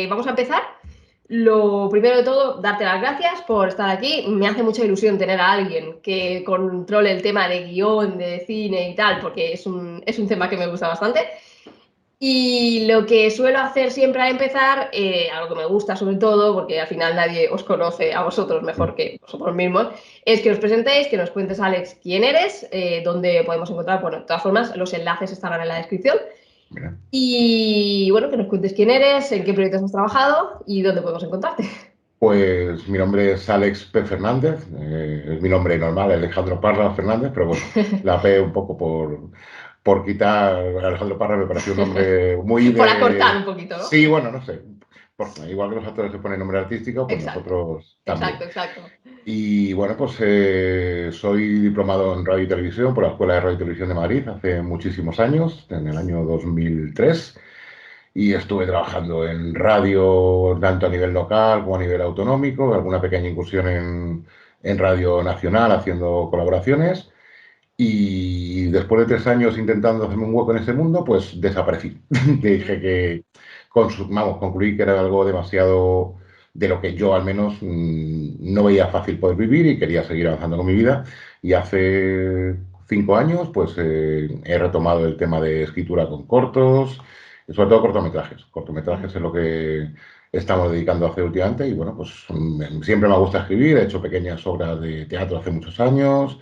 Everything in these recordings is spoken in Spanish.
vamos a empezar. Lo primero de todo, darte las gracias por estar aquí. Me hace mucha ilusión tener a alguien que controle el tema de guión, de cine y tal, porque es un tema que me gusta bastante. Y lo que suelo hacer siempre al empezar, algo que me gusta sobre todo, porque al final nadie os conoce a vosotros mejor que vosotros mismos, es que os presentéis, que nos cuentes, Alex, quién eres, dónde podemos encontrar. Bueno, de todas formas, los enlaces estarán en la descripción. Mira. Y bueno, que nos cuentes quién eres, en qué proyectos has trabajado y dónde podemos encontrarte. Pues mi nombre es Alex P. Fernández, es mi nombre normal, Alejandro Parra Fernández, pero bueno, la P un poco por quitar. Alejandro Parra me pareció un nombre muy Por acortar de... un poquito, ¿no? Sí, bueno, no sé. Igual que los actores se ponen nombre artístico, pues Exacto, nosotros también. exacto, exacto. Y bueno, pues soy diplomado en radio y televisión por la Escuela de Radio y Televisión de Madrid hace muchísimos años, en el año 2003. Y estuve trabajando en radio, tanto a nivel local como a nivel autonómico, alguna pequeña incursión en radio nacional haciendo colaboraciones. Y después de 3 años intentando hacerme un hueco en ese mundo, pues desaparecí. Dije que concluí que era algo demasiado de lo que yo al menos no veía fácil poder vivir y quería seguir avanzando con mi vida. Y hace 5 años, pues he retomado el tema de escritura con cortos, sobre todo cortometrajes. Cortometrajes es lo que estamos dedicando a hacer últimamente y bueno, pues siempre me gusta escribir, he hecho pequeñas obras de teatro hace muchos años.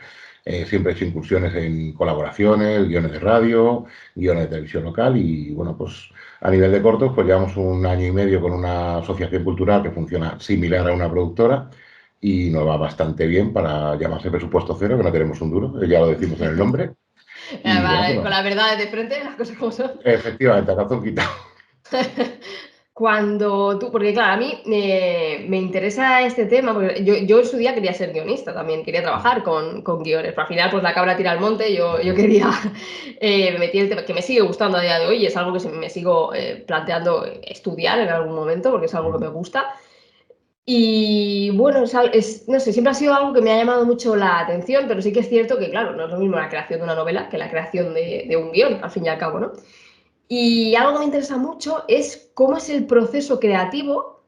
Siempre he hecho incursiones en colaboraciones, guiones de radio, guiones de televisión local y bueno, pues a nivel de cortos, pues llevamos 1 año y medio con una asociación cultural que funciona similar a una productora y nos va bastante bien para llamarse presupuesto cero, que no tenemos un duro, ya lo decimos en el nombre. Y bueno, Vale, pues con no, la verdad de frente, las cosas como son. efectivamente, a calzón quitado. Cuando tú, porque claro, a mí me interesa este tema, porque yo en su día quería ser guionista también, quería trabajar con guiones, pero al final pues la cabra tira al monte, yo quería, me metí en el tema, que me sigue gustando a día de hoy, y es algo que me sigo planteando estudiar en algún momento, porque es algo que me gusta. Y bueno, no sé, siempre ha sido algo que me ha llamado mucho la atención, pero sí que es cierto que, claro, no es lo mismo la creación de una novela que la creación de un guión, al fin y al cabo, ¿no? Y algo que me interesa mucho es cómo es el proceso creativo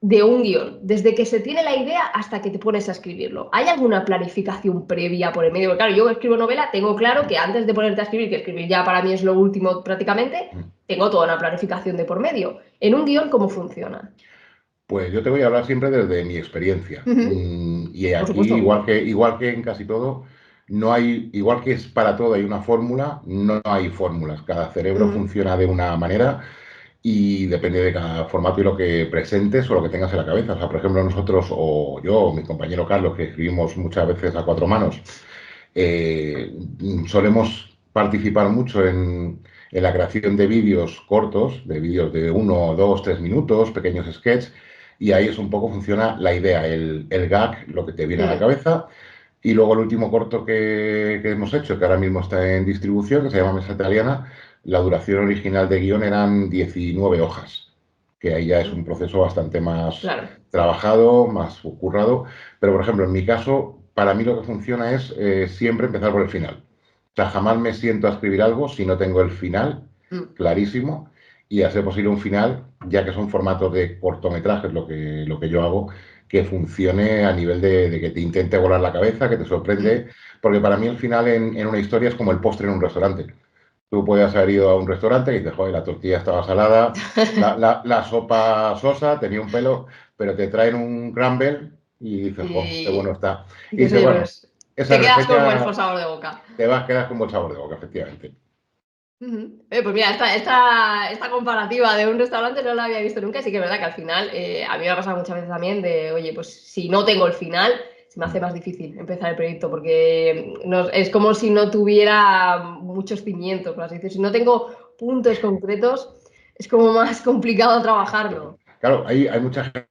de un guión, desde que se tiene la idea hasta que te pones a escribirlo. ¿Hay alguna planificación previa por el medio? Porque claro, yo escribo novela, tengo claro que antes de ponerte a escribir, que escribir ya para mí es lo último prácticamente, tengo toda una planificación de por medio. En un guión, ¿cómo funciona? Pues yo te voy a hablar siempre desde mi experiencia. Ujú. Y Por aquí, supuesto. igual que en casi todo, no hay, igual que es para todo hay una fórmula, no hay fórmulas. Cada cerebro Ujú. funciona de una manera y depende de cada formato y lo que presentes o lo que tengas en la cabeza. O sea, por ejemplo, nosotros o yo o mi compañero Carlos, que escribimos muchas veces a cuatro manos, eh, solemos participar mucho en la creación de vídeos cortos, de vídeos de 1, 2, 3 minutos, pequeños sketches, y ahí es un poco funciona la idea, el gag, lo que te viene a la Mm. cabeza. Y luego el último corto que hemos hecho, que ahora mismo está en distribución, que se llama Mesa Italiana, la duración original de guión eran 19 hojas, que ahí ya es un proceso bastante más Claro. trabajado, más currado. Pero, por ejemplo, en mi caso, para mí lo que funciona es siempre empezar por el final. O sea, jamás me siento a escribir algo si no tengo el final Mm. clarísimo y a ser posible un final, ya que son formatos de cortometrajes lo que yo hago, que funcione a nivel de que te intente volar la cabeza, que te Mm. sorprende, porque para mí el final en una historia es como el postre en un restaurante. Tú puedes haber ido a un restaurante y dices, joder, la tortilla estaba salada, la sopa sosa, tenía un pelo, pero te traen un crumble y dices, joder, qué bueno Y está. Y dices, dices, oye, bueno, pues esa te quedas con buen reseña sabor de boca. te vas a quedar con buen sabor de boca, efectivamente. Ujú. Pues mira, esta comparativa de un restaurante no la había visto nunca, sí que es verdad que al final a mí me ha pasado muchas veces también de, oye, pues si no tengo el final, se me hace más difícil empezar el proyecto porque es como si no tuviera muchos cimientos, por así decirlo. Si no tengo puntos concretos, es como más complicado trabajarlo. Claro, hay mucha gente,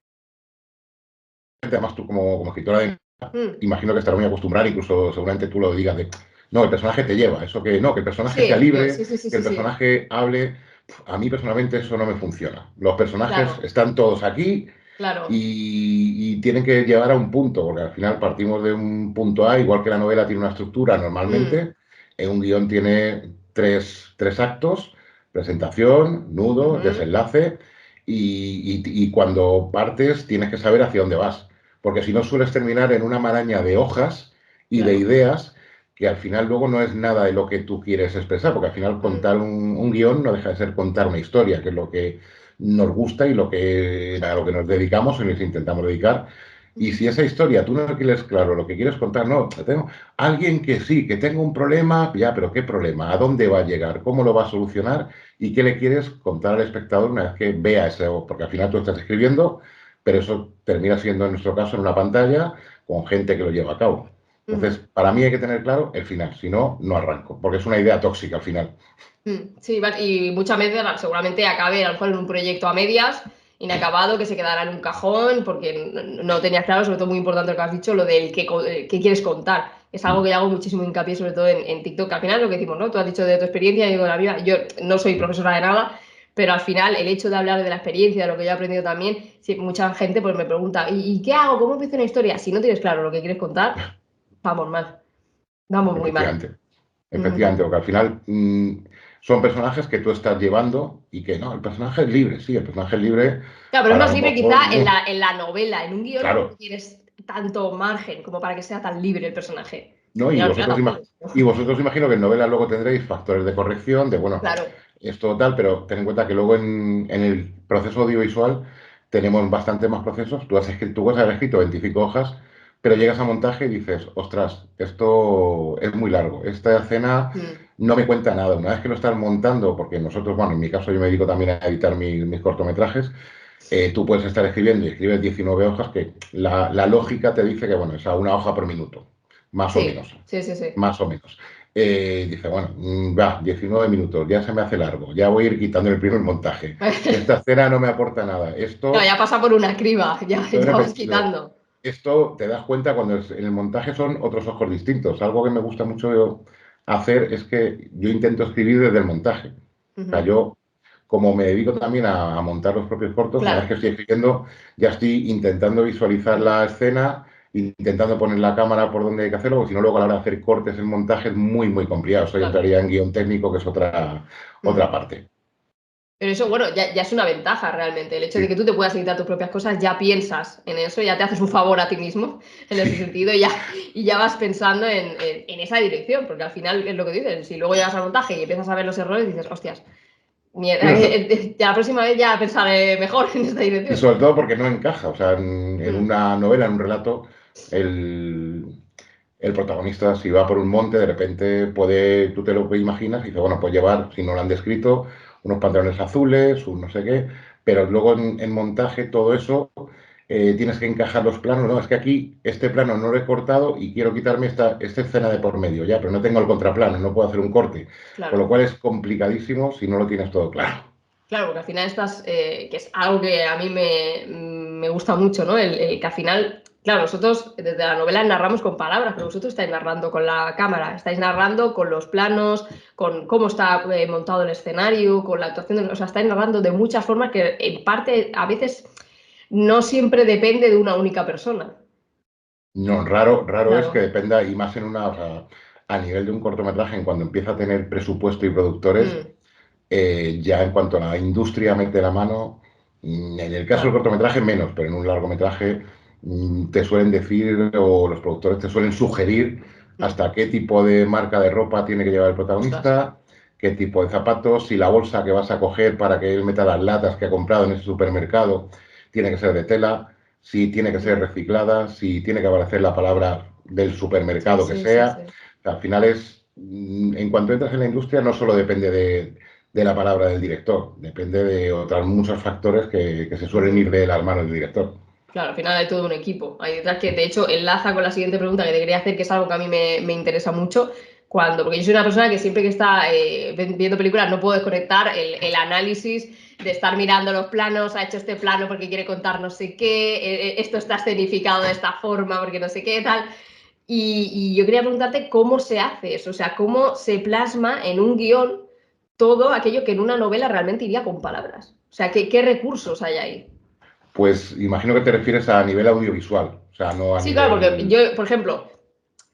además tú como escritora de Mm. imagino que estará muy acostumbrada, incluso seguramente tú lo digas de, no, el personaje te lleva, eso que no, que el personaje sea Sí, libre, sí, sí, sí, que sí, el sí, personaje hable. A mí personalmente eso no me funciona. Los personajes claro, están todos aquí claro. y tienen que llegar a un punto, porque al final partimos de un punto A, igual que la novela tiene una estructura Mm. normalmente, en un guión tiene tres actos, presentación, nudo, Ujú. desenlace, y cuando partes tienes que saber hacia dónde vas, porque si no sueles terminar en una maraña de hojas y de Claro. ideas que al final luego no es nada de lo que tú quieres expresar, porque al final Mm, contar un guión no deja de ser contar una historia, que es lo que nos gusta y a lo que nos dedicamos y nos intentamos dedicar. Y si esa historia tú no quieres claro lo que quieres contar, no, tengo alguien que sí, que tenga un problema, ya, pero ¿qué problema? ¿A dónde va a llegar? ¿Cómo lo va a solucionar? ¿Y qué le quieres contar al espectador una vez que vea eso? Porque al final tú estás escribiendo, pero eso termina siendo en nuestro caso en una pantalla con gente que lo lleva a cabo. Entonces, ujú. para mí hay que tener claro el final, si no, no arranco, porque es una idea tóxica al final. Sí, y muchas veces seguramente acabe a lo mejor en un proyecto a medias, inacabado, que se quedará en un cajón, porque no tenías claro, sobre todo muy importante lo que has dicho, lo del qué quieres contar. Es algo que yo hago muchísimo hincapié, sobre todo en TikTok, que al final es lo que decimos, ¿no? Tú has dicho de tu experiencia, yo digo la mía, yo no soy profesora de nada, pero al final el hecho de hablar de la experiencia, de lo que yo he aprendido también, sí, mucha gente pues me pregunta, ¿y qué hago? ¿Cómo empiezo una historia? Si no tienes claro lo que quieres contar, vamos mal, vamos muy mal. Efectivamente, Ujú. efectivamente, porque al final son personajes que tú estás llevando y que no, el personaje es libre, sí, el personaje es libre Claro, pero es para a más lo libre mejor, quizá en la novela, en un guión no claro, tienes tanto margen como para que sea tan libre el personaje. ¿no? Y al final tampoco. Y vosotros imagino que en novela luego tendréis factores de corrección, de bueno, Claro. esto tal, pero ten en cuenta que luego en el proceso audiovisual tenemos bastante más procesos. Tú vas a haber escrito 25 hojas, pero llegas a montaje y dices, ostras, esto es muy largo, esta escena Mm, no me cuenta nada. Una vez que lo estás montando, porque nosotros, bueno, en mi caso yo me dedico también a editar mis cortometrajes, tú puedes estar escribiendo y escribes 19 hojas que la lógica te dice que, bueno, es a una hoja por minuto, más o sí, menos, sí, sí, sí. más o menos. Dice, bueno, va, 19 minutos, ya se me hace largo, ya voy a ir quitando el primer montaje. Esta escena no me aporta nada. Claro, Esto, ya pasa por una criba, lo he ya vas repetido. quitando. Esto te das cuenta cuando en el montaje son otros ojos distintos. Algo que me gusta mucho hacer es que yo intento escribir desde el montaje. O sea, Ujú. yo, como me dedico también a montar los propios cortos, una vez que Claro. estoy escribiendo, ya estoy intentando visualizar la escena, intentando poner la cámara por donde hay que hacerlo, porque si no, luego a la hora de hacer cortes en montaje es muy, muy complicado. Eso ya Claro. entraría en guión técnico, que es otra Mm. parte. Pero eso, bueno, ya es una ventaja realmente. El hecho de Sí, que tú te puedas editar tus propias cosas, ya piensas en eso, ya te haces un favor a ti mismo en ese sí. sentido y ya vas pensando en esa dirección, porque al final es lo que dices. Si luego llegas al montaje y empiezas a ver los errores, dices, hostias, Sí, mierda, ya la próxima vez ya pensaré mejor en esta y dirección. sobre todo porque no encaja. O sea, en Mm, una novela, en un relato, el, el protagonista, si va por un monte, de repente tú te lo imaginas y dices, bueno, pues llevar, si no lo han descrito, unos pantalones azules, un no sé qué, pero luego en montaje todo eso tienes que encajar los planos, no, es que aquí este plano no lo he cortado y quiero quitarme esta escena de por medio, ya, pero no tengo el contraplano, no puedo hacer un corte, con lo claro. cual es complicadísimo si no lo tienes todo claro. Claro, porque al final estás, que es algo que a mí me gusta mucho, ¿no? El que al final, claro, nosotros desde la novela narramos con palabras, pero vosotros estáis narrando con la cámara, estáis narrando con los planos, con cómo está montado el escenario, con la actuación, o sea, estáis narrando de muchas formas que en parte a veces no siempre depende de una única persona. No, raro es que Claro. dependa, y más o sea, a nivel de un cortometraje, en cuando empieza a tener presupuesto y productores, Mm, ya en cuanto a la industria mete la mano, en el caso del claro. cortometraje menos, pero en un largometraje te suelen decir o los productores te suelen sugerir Mm, hasta qué tipo de marca de ropa tiene que llevar el ostras. protagonista, qué tipo de zapatos, si la bolsa que vas a coger para que él meta las latas que ha comprado en ese supermercado tiene que ser de tela, si tiene que ser Mm, reciclada, si tiene que aparecer la palabra del sí, supermercado que sí, sí, sea. sí. O sea, al final en cuanto entras en la industria, no solo depende de la palabra del director, depende de otros muchos factores que se suelen ir Ujú. de las manos del director. Claro, al final hay todo un equipo. Hay detrás que, de hecho, enlaza con la siguiente pregunta que te quería hacer, que es algo que a mí me interesa mucho. Porque yo soy una persona que siempre que está viendo películas no puedo desconectar el análisis de estar mirando los planos, ha hecho este plano porque quiere contar no sé qué, esto está escenificado de esta forma porque no sé qué, tal. Y yo quería preguntarte cómo se hace eso, o sea, cómo se plasma en un guión todo aquello que en una novela realmente iría con palabras. O sea, qué recursos hay ahí? Pues imagino que te refieres a nivel audiovisual, o sea, no a Sí, claro, porque nivel... yo, por ejemplo,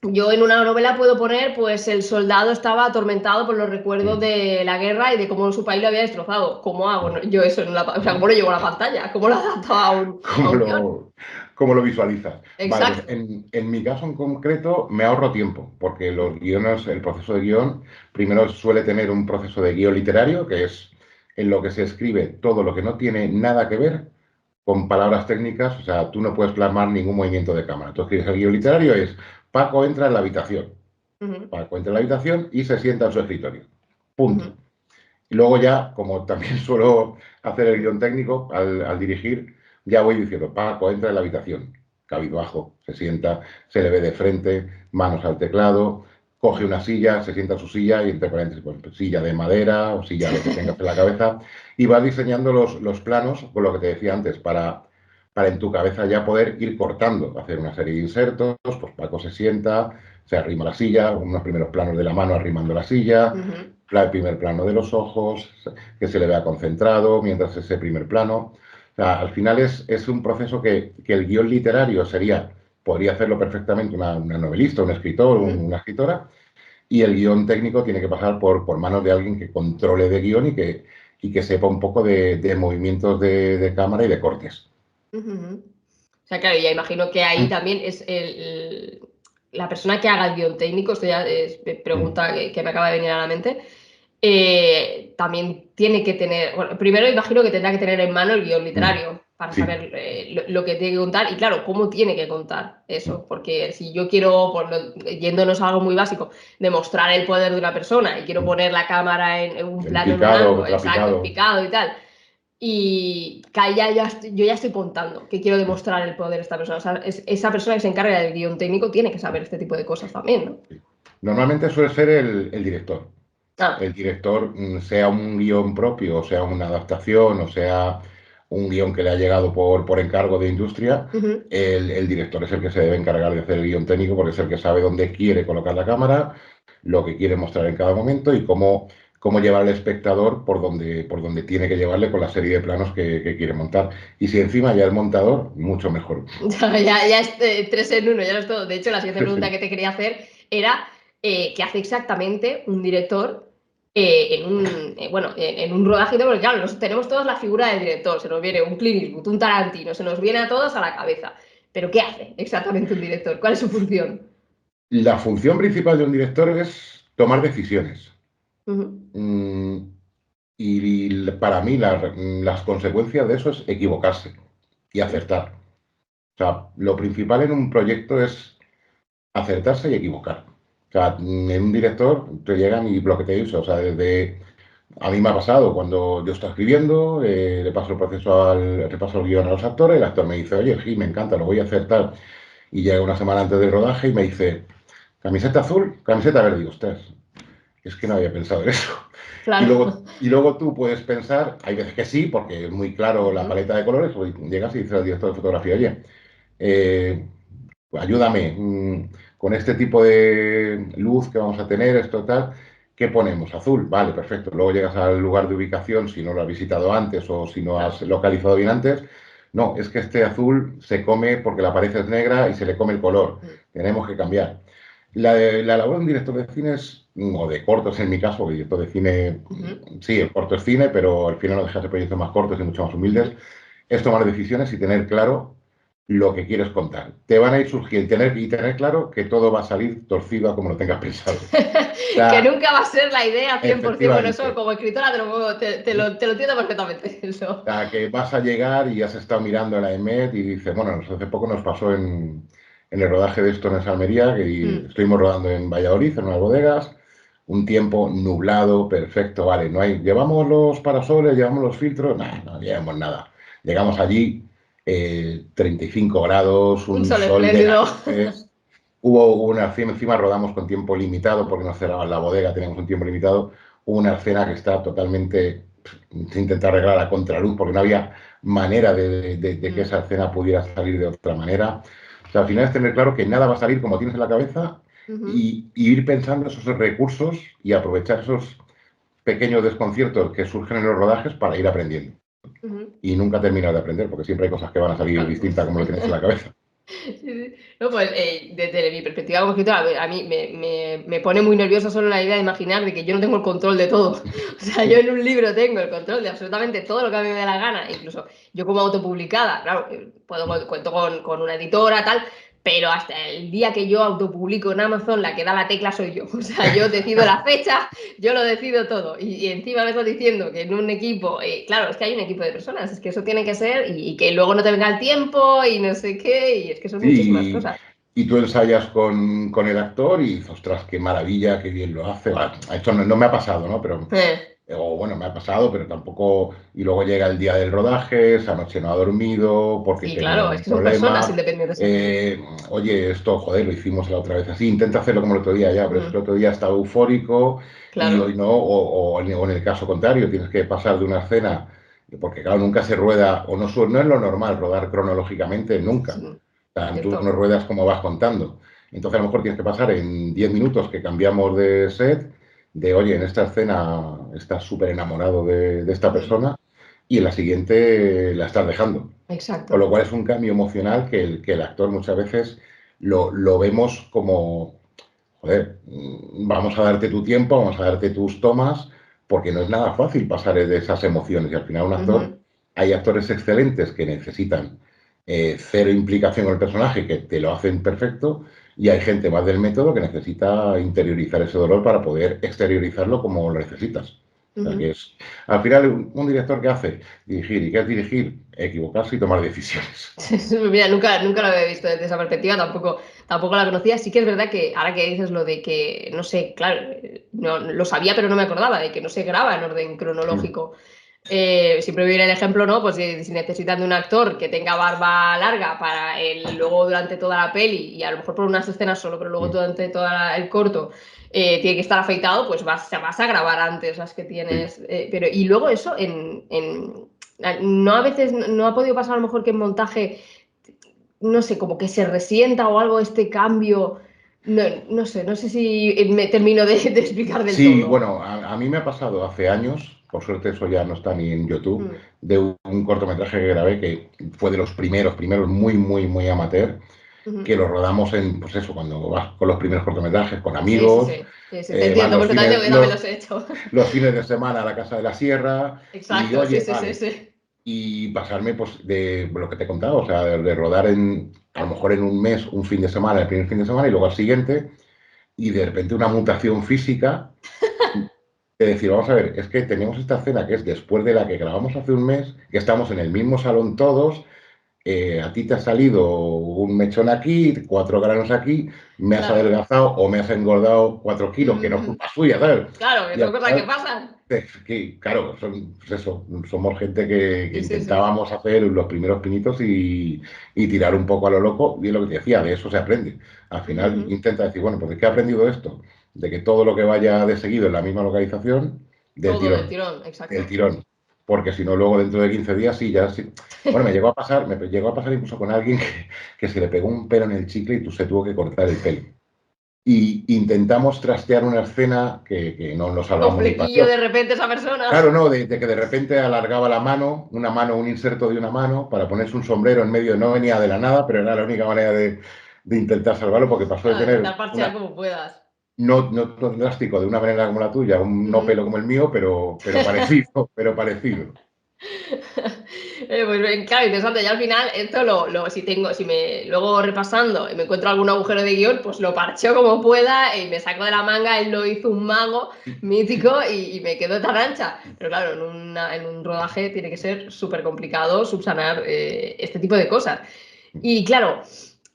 yo en una novela puedo poner, pues el soldado estaba atormentado por los recuerdos Mm, de la guerra y de cómo su país lo había destrozado. ¿Cómo hago mm. yo eso o sea, cómo lo llevo a la pantalla? ¿Cómo lo adapto a ¿Cómo un guión? lo, cómo lo visualizas? Vale, pues Exacto. en mi caso en concreto me ahorro tiempo, porque los guiones, el proceso de guión, primero suele tener un proceso de guión literario, que es en lo que se escribe todo lo que no tiene nada que ver con palabras técnicas, o sea, tú no puedes plasmar ningún movimiento de cámara. Tú escribes el guión literario, es Paco entra en la habitación, Ujú, Paco entra en la habitación y se sienta en su escritorio. Punto. ujú, Y luego ya, como también suelo hacer el guión técnico, al dirigir, ya voy diciendo, Paco, entra en la habitación, cabizbajo, se sienta, se le ve de frente, manos al teclado, coge una silla, se sienta en su silla y entre paréntesis, pues, silla de madera o silla lo que tengas en la cabeza, y vas diseñando los planos, con lo que te decía antes, para en tu cabeza ya poder ir cortando, hacer una serie de insertos, pues Paco se sienta, se arrima la silla, unos primeros planos de la mano arrimando la silla, ujú. el primer plano de los ojos, que se le vea concentrado mientras ese primer plano. O sea, al final es un proceso que el guión literario sería, podría hacerlo perfectamente una novelista, un escritor, Ujú. una escritora, y el guión técnico tiene que pasar por manos de alguien que controle de guión y que sepa un poco de movimientos de cámara y de cortes. Ujú, ujú. O sea, claro, ya imagino que ahí Mm, también es la persona que haga el guión técnico, esto ya es mm, pregunta que me acaba de venir a la mente, también tiene que tener, bueno, primero imagino que tendrá que tener en mano el guión mm. literario para Sí. saber lo que tiene que contar y claro, cómo tiene que contar Mm. eso, porque si yo quiero, yéndonos a algo muy básico, demostrar el poder de una persona y quiero Mm. poner la cámara en un En plano, en un picado, ángulo, exacto, en contrapicado. picado y tal, y que ahí yo ya estoy contando que quiero demostrar el poder de esta persona. O sea, esa persona que se encarga del guión técnico tiene que saber este tipo de cosas también, ¿no? Sí. Normalmente suele ser el director. Ah, El director, sea un guión propio, o sea una adaptación, o sea un guión que le ha llegado por encargo de industria, ujú. el director es el que se debe encargar de hacer el guión técnico porque es el que sabe dónde quiere colocar la cámara, lo que quiere mostrar en cada momento y cómo llevar al espectador por donde tiene que llevarle con la serie de planos que quiere montar. Y si encima ya el montador, mucho mejor. Ya es tres en uno, ya no es todo. De hecho, la siguiente Sí, pregunta sí. que te quería hacer era ¿qué hace exactamente un director bueno, en un rodaje? Porque claro, tenemos todos la figura del director, se nos viene un Clint Eastwood, un Tarantino, se nos viene a todos a la cabeza. Pero ¿qué hace exactamente un director? ¿Cuál es su función? La función principal de un director es tomar decisiones. Ujú, Mm, y para mí las consecuencias de eso es equivocarse y ujú, acertar. O sea, lo principal en un proyecto es acertarse y equivocar. O sea, en un director te llegan y lo que te he dicho, o sea, desde... A mí me ha pasado cuando yo estoy escribiendo, le paso el proceso le paso el guión a los actores, el actor me dice, oye, sí, me encanta, lo voy a hacer tal. Y llega una semana antes del rodaje y me dice, camiseta azul, camiseta verde. Y ostras, es que no había pensado en eso. claro. Y luego tú puedes pensar, hay veces que sí, porque es muy claro la Ujú, paleta de colores, pues llegas y dices al director de fotografía, oye, eh, ayúdame con este tipo de luz que vamos a tener, esto tal, ¿qué ponemos? Azul, vale, perfecto. Luego llegas al lugar de ubicación, si no lo has visitado antes o si no has claro. localizado bien antes, no, es que este azul se come porque la pared es negra y se le come el color. Ujú, Tenemos que cambiar. La labor de un director de cine es, o de cortos en mi caso, porque director de cine, ujú, sí, el corto es cine, pero al final no deja de ser proyectos más cortos y mucho más humildes, ujú. es tomar decisiones y tener claro lo que quieres contar. Te van a ir surgiendo y tener claro que todo va a salir torcido a como lo tengas pensado. O Que sea, nunca va a ser la idea 100%. Bueno, eso efectivamente. como escritora te lo entiendo perfectamente. O Eso. sea, que vas a llegar y has estado mirando la EMET y dices, bueno, hace poco nos pasó en el rodaje de esto en Almería, que Mm, estuvimos rodando en Valladolid, en unas bodegas, un tiempo nublado, perfecto, vale, no hay, llevamos los parasoles, llevamos los filtros, nada, no llevamos nada. Llegamos allí, 35 grados, un un sol sol de espléndido. narices, hubo una escena, encima rodamos con tiempo limitado porque nos cerraban la bodega, teníamos un tiempo limitado, hubo una escena que está totalmente, se intenta arreglar a contraluz porque no había manera de que Mm, esa escena pudiera salir de otra manera. O sea, al final es tener claro que nada va a salir como tienes en la cabeza ujú, y ir pensando esos recursos y aprovechar esos pequeños desconciertos que surgen en los rodajes para ir aprendiendo. ujú. Y nunca terminar de aprender porque siempre hay cosas que van a salir Claro. distintas como lo tienes en la cabeza. Sí, sí. No, pues desde mi perspectiva como escritora, a mí me pone muy nerviosa solo la idea de imaginar de que yo no tengo el control de todo. O sea, yo en un libro tengo el control de absolutamente todo lo que a mí me dé la gana, incluso yo como autopublicada, claro, cuento con una editora, tal, pero hasta el día que yo autopublico en Amazon, la que da la tecla soy yo. O sea, yo decido la fecha, yo lo decido todo. Y encima me estás diciendo que en un equipo, claro, es que hay un equipo de personas, es que eso tiene que ser, y que luego no te venga el tiempo y no sé qué, y es que son muchísimas Sí, cosas. y tú ensayas con el actor y dices, ostras, qué maravilla, qué bien lo hace. Va, esto no me ha pasado, ¿no? Pero, Eh, o bueno, me ha pasado, pero tampoco. Y luego llega el día del rodaje, esa noche no ha dormido porque sí, tenía claro, es un que son personas problema. independientes. Oye, esto, joder, lo hicimos la otra vez así. Intenta hacerlo como el otro día ya, pero es que el otro día estaba eufórico y hoy Claro, no. O en el caso contrario, tienes que pasar de una escena, porque claro, nunca se rueda, o no, no es lo normal rodar cronológicamente, nunca. sí, Sea, tú no cierto. ruedas como vas contando. Entonces a lo mejor tienes que pasar en 10 minutos que cambiamos de set, de oye, en esta escena estás súper enamorado de esta Mm, persona y en la siguiente la estás dejando. Con lo exacto. cual es un cambio emocional que el actor muchas veces lo vemos como, joder, vamos a darte tu tiempo, vamos a darte tus tomas, porque no es nada fácil pasar de esas emociones. Y al final un actor, Ujú, hay actores excelentes que necesitan cero implicación con el personaje, que te lo hacen perfecto, y hay gente más del método que necesita interiorizar ese dolor para poder exteriorizarlo como lo necesitas. O sea, que ujú. es, al final, un director que hace dirigir, ¿y qué es dirigir? Equivocarse y tomar decisiones. Mira, nunca lo había visto desde esa perspectiva, tampoco la conocía. Sí que es verdad que ahora que dices lo de que, no sé, claro, no, lo sabía pero no me acordaba de que no se graba en orden cronológico. Siempre viene el ejemplo, ¿no? Pues si necesitan de un actor que tenga barba larga para el, luego durante toda la peli y a lo mejor por unas escenas solo, pero luego Sí, durante todo el corto tiene que estar afeitado, pues vas a grabar antes las que sí. tienes. Pero, y luego eso, no a veces no ha podido pasar a lo mejor que en montaje, no sé, como que se resienta o algo este cambio. No, no sé si me termino de explicar del Sí, todo. bueno, a mí me ha pasado hace años, por suerte eso ya no está ni en YouTube, Mm, de un cortometraje que grabé que fue de los primeros, muy, muy, muy amateur, ujú. que lo rodamos en, pues eso, cuando vas con los primeros cortometrajes, con Sí, sí, amigos, sí. Sí, sí, te vas entiendo perfectamente porque yo también los he hecho. los fines de semana a la Casa de la Sierra y Exacto, sí, oye, sí, sí, vale, sí. y pasarme pues de lo que te he contado, o sea, de rodar a lo mejor en un mes, un fin de semana, el primer fin de semana y luego al siguiente, y de repente una mutación física de decir, vamos a ver, es que tenemos esta escena que es después de la que grabamos hace un mes, que estamos en el mismo salón todos, a ti te ha salido un mechón aquí, 4 granos aquí, me has Claro. adelgazado o me has engordado 4 kilos, que no es Ujú. culpa suya, ¿sabes? Claro, que Y son al cosas que final, pasan. claro, pues eso, somos gente que Sí, sí, sí. intentábamos hacer los primeros pinitos y tirar un poco a lo loco, y es lo que te decía, de eso se aprende. Al final Ujú. intenta decir, bueno, pues ¿de qué he aprendido esto? De que todo lo que vaya de seguido en la misma localización, del Todo del tirón, tirón, del exacto. tirón. Porque si no, luego dentro de 15 días sí, ya sí. Bueno, me llegó a pasar incluso con alguien que se le pegó un pelo en el chicle y tú se tuvo que cortar el pelo. Y intentamos trastear una escena que no nos Con salvamos ni para flequillo de Dios. repente esa Claro, persona. no, de que de repente alargaba la mano, una mano, un inserto de una mano, para ponerse un sombrero en medio, no venía de la nada, pero era la única manera de intentar salvarlo, porque pasó de Claro, tener intentar parchear una, como puedas. no tan drástico de una manera como la tuya, un no Ujú. pelo como el mío, pero parecido, pero parecido. Pues claro, interesante. Y al final, esto si me luego repasando y me encuentro algún agujero de guión, pues lo parcheo como pueda y me saco de la manga, él lo hizo un mago mítico y me quedo tan ancha. Pero claro, en un rodaje tiene que ser súper complicado subsanar este tipo de cosas. Y claro,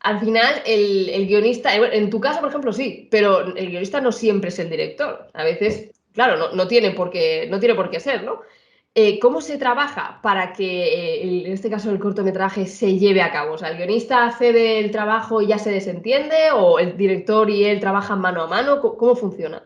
al final el guionista, bueno, en tu caso, por ejemplo, sí, pero el guionista no siempre es el director. A No. veces, claro, no tiene por qué ser, ¿no? ¿Cómo se trabaja para que, en este caso, el cortometraje se lleve a cabo? O sea, ¿el guionista hace del trabajo y ya se desentiende? ¿O el director y él trabajan mano a mano? ¿Cómo funciona?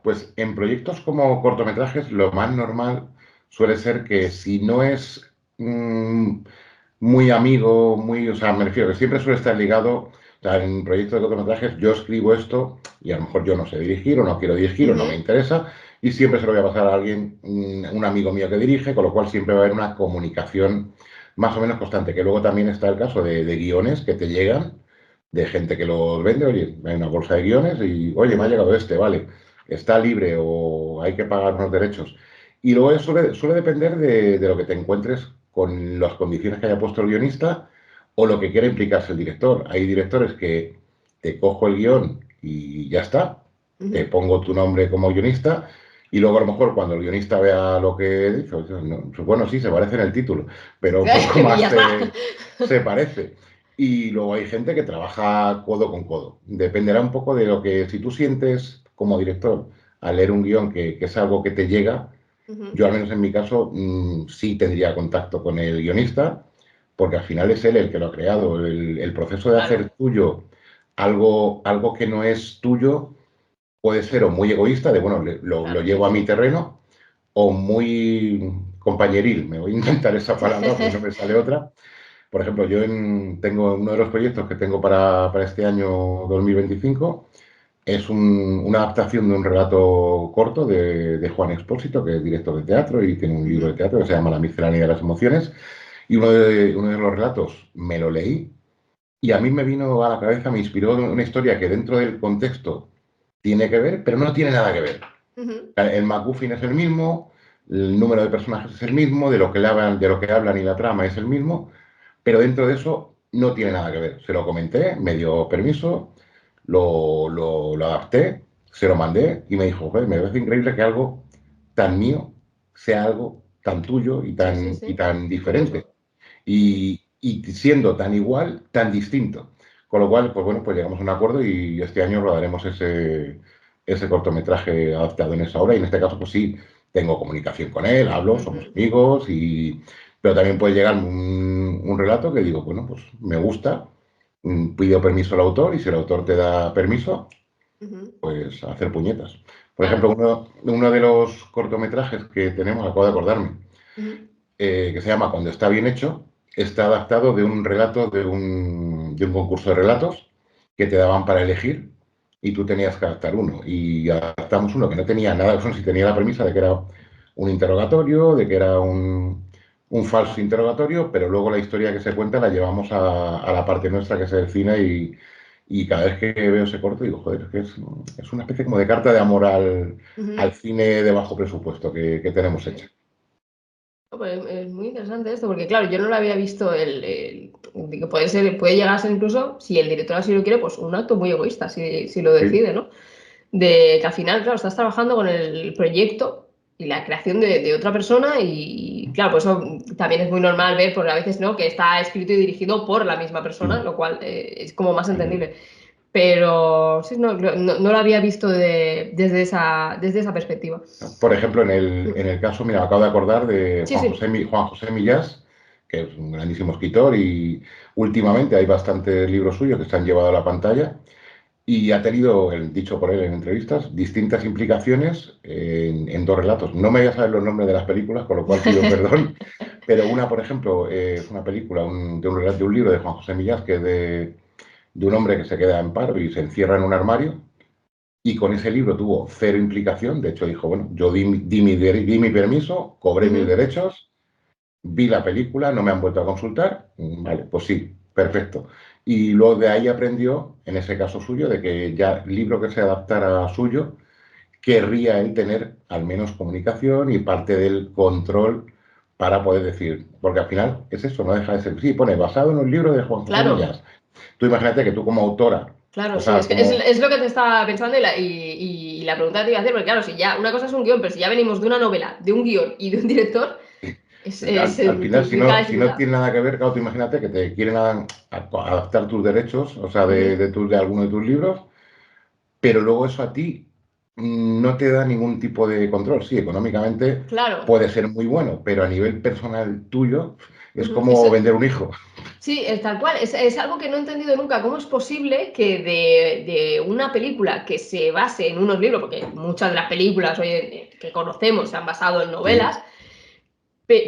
Pues en proyectos como cortometrajes, lo más normal suele ser que si no es muy amigo, o sea, me refiero que siempre suele estar ligado, o sea, en proyectos de cortometrajes yo escribo esto y a lo mejor yo no sé dirigir o no quiero dirigir o no me Ujú. interesa y siempre se lo voy a pasar a alguien, un amigo mío que dirige, con lo cual siempre va a haber una comunicación más o menos constante. Que luego también está el caso de guiones que te llegan, de gente que los vende, oye, hay una bolsa de guiones y, oye, me ha Ujú. llegado este, vale, está libre o hay que pagar unos derechos. Y luego eso suele depender de lo que te encuentres con las condiciones que haya puesto el guionista o lo que quiera implicarse el director. Hay directores que te cojo el guión y ya está, te Ujú. pongo tu nombre como guionista y luego a lo mejor cuando el guionista vea lo que dice, pues, no, pues bueno, sí, se parece en el título, pero poco Y ya más está. se parece. Y luego hay gente que trabaja codo con codo. Dependerá un poco de lo que, si tú sientes como director al leer un guión que es algo que te llega, Ujú. yo al menos en mi caso sí tendría contacto con el guionista, porque al final es él el que lo ha creado. El proceso de Claro, hacer tuyo algo que no es tuyo puede ser o muy egoísta, de bueno, lo claro, sí, llevo a mi sí. terreno, o muy compañeril. Me voy a intentar esa palabra porque no me sale otra. Por ejemplo, tengo uno de los proyectos que tengo para este año 2025, es una adaptación de un relato corto de Juan Expósito, que es director de teatro y tiene un libro de Ujú. teatro que se llama La miscelánea de las emociones. Y uno de los relatos me lo leí y a mí me vino a la cabeza, me inspiró una historia que dentro del contexto tiene que ver, pero no tiene nada que ver. Ujú. El MacGuffin es el mismo, el número de personajes es el mismo, de lo que hablan y la trama es el mismo, pero dentro de eso no tiene nada que ver. Se lo comenté, me dio permiso, lo adapté, se lo mandé y me dijo, joder, me parece increíble que algo tan mío sea algo tan tuyo Sí, sí, y sí. tan diferente. Curioso. Y siendo tan igual, tan distinto. Con lo cual, pues bueno, pues llegamos a un acuerdo y este año rodaremos ese cortometraje adaptado en esa obra. Y en este caso, pues sí, tengo comunicación con él, hablo, somos Ujú. amigos, pero también puede llegar un relato que digo, bueno, pues me gusta, pido permiso al autor y si el autor te da permiso, Ujú. pues a hacer puñetas. Por ejemplo, Claro. uno de los cortometrajes que tenemos, acabo de acordarme, Ujú. que se llama Cuando está bien hecho, está adaptado de un relato de un concurso de relatos que te daban para elegir y tú tenías que adaptar uno. Y adaptamos uno que no tenía nada, eso sí tenía la premisa de que era un interrogatorio, de que era un falso interrogatorio, pero luego la historia que se cuenta la llevamos a la parte nuestra, que es el cine, y cada vez que veo ese corto digo, joder, es una especie como de carta de amor al Ujú. cine de bajo presupuesto que tenemos hecho. Sí. No, pues es muy interesante esto, porque claro, yo no lo había visto de que puede ser, puede llegar a ser incluso, si el director así lo quiere, pues un acto muy egoísta, si lo Sí. decide, ¿no? De que al final, claro, estás trabajando con el proyecto y la creación de otra persona y claro, pues eso también es muy normal ver, porque a veces, ¿no? Que está escrito y dirigido por la misma persona, lo cual es como más entendible. Pero sí, no lo había visto desde esa perspectiva. Por ejemplo, en el caso, mira, acabo de acordar de Sí, sí. Juan José Millás, que es un grandísimo escritor y últimamente hay bastantes libros suyos que se han llevado a la pantalla y ha tenido, dicho por él en entrevistas, distintas implicaciones en dos relatos. No me voy a saber los nombres de las películas, con lo cual pido perdón, pero una, por ejemplo, es una película de un libro de Juan José Millás que es de un hombre que se queda en paro y se encierra en un armario y con ese libro tuvo cero implicación. De hecho, dijo, bueno, yo di mi permiso, cobré mis Ujú. derechos, vi la película, no me han vuelto a consultar. Vale, pues sí, perfecto. Y luego de ahí aprendió, en ese caso suyo, de que ya el libro que se adaptara a suyo, querría él tener al menos comunicación y parte del control para poder decir, porque al final es eso, no deja de ser, sí, pone basado en un libro de Juan José Claro. Millás. Tú imagínate que tú como autora, Claro, o sí, sea, es que es, como es lo que te estaba pensando y la pregunta que te iba a hacer, porque claro, si ya una cosa es un guión, pero si ya venimos de una novela, de un guión y de un director, al final, multiplica la si no dificultad. tiene nada que ver, claro, tú imagínate que te quieren adaptar tus derechos, o sea, Ujú. de alguno de tus libros, pero luego eso a ti no te da ningún tipo de control. Sí, económicamente Claro. puede ser muy bueno, pero a nivel personal tuyo es Ujú. Eso, como vender un hijo. sí, es tal cual. Es algo que no he entendido nunca. ¿Cómo es posible que de una película que se base en unos libros, porque muchas de las películas oye, que conocemos se han basado en Sí. novelas,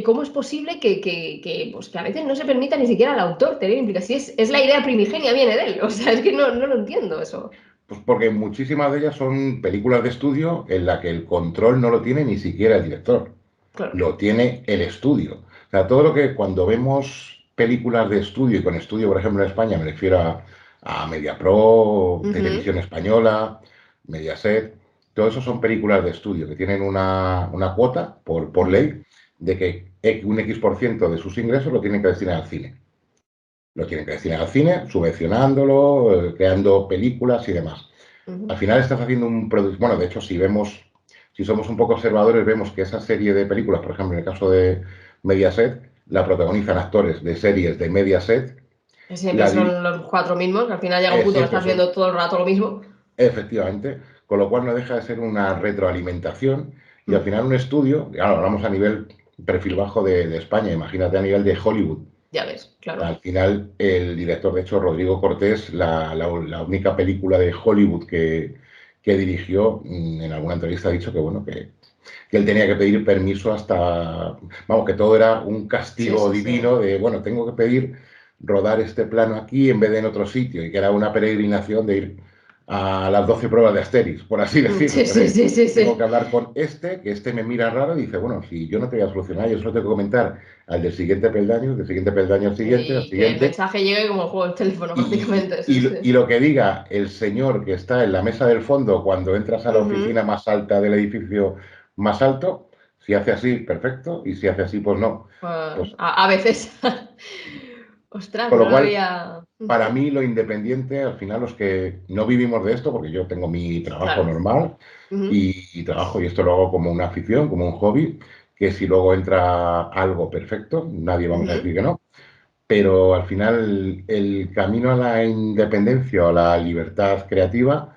¿cómo es posible pues, que a veces no se permita ni siquiera al autor tener implicación? Si es la idea primigenia, viene de él. O sea, es que no lo entiendo eso. Pues porque muchísimas de ellas son películas de estudio en la que el control no lo tiene ni siquiera el director, Claro. lo tiene el estudio. O sea, todo lo que cuando vemos películas de estudio, y con estudio, por ejemplo, en España, me refiero a Mediapro, Ujú, Televisión Española, Mediaset, todo eso son películas de estudio que tienen una cuota por ujú, ley de que un X% de sus ingresos lo tienen que destinar al cine. Lo tienen que destinar al cine, subvencionándolo, creando películas y demás. Al ujú. final estás haciendo un producto. Bueno, de hecho, si somos un poco observadores, vemos que esa serie de películas, por ejemplo, en el caso de Mediaset, la protagonizan actores de series de Mediaset. Siempre La son los cuatro mismos, que al final llega un punto que siempre estás son, viendo todo el rato lo mismo. efectivamente, con lo cual no deja de ser una retroalimentación y al Mm, final un estudio, claro, hablamos a nivel perfil bajo de España, imagínate a nivel de Hollywood. ya ves, claro. Al final, el director, de hecho, Rodrigo Cortés, la única película de Hollywood que dirigió, en alguna entrevista ha dicho que, bueno, que él tenía que pedir permiso hasta, vamos, que todo era un Sí, castigo sí, sí. divino de, bueno, tengo que pedir rodar este plano aquí en vez de en otro sitio, y que era una peregrinación de ir a las 12 pruebas de Asterix, por así decirlo. Sí, sí, Entonces, sí, sí, tengo que sí. hablar con que este me mira raro y dice, bueno, si yo no te voy a solucionar, yo solo tengo que comentar al del siguiente peldaño, del siguiente peldaño al Y que el siguiente, mensaje llegue como el juego del teléfono, y, prácticamente. Sí, y, sí. y lo que diga el señor que está en la mesa del fondo cuando entras a la Ujú. oficina más alta del edificio más alto, si hace así, perfecto, y si hace así, pues no. Pues, Pues, a veces. Ostras, con no lo lo cual, había. para Ujú. mí lo independiente, al final los que no vivimos de esto, porque yo tengo mi trabajo Claro. normal Ujú, y trabajo y esto lo hago como una afición, como un hobby, que si luego entra algo perfecto, nadie vamos a ujú, decir que no. Pero al final el camino a la independencia o a la libertad creativa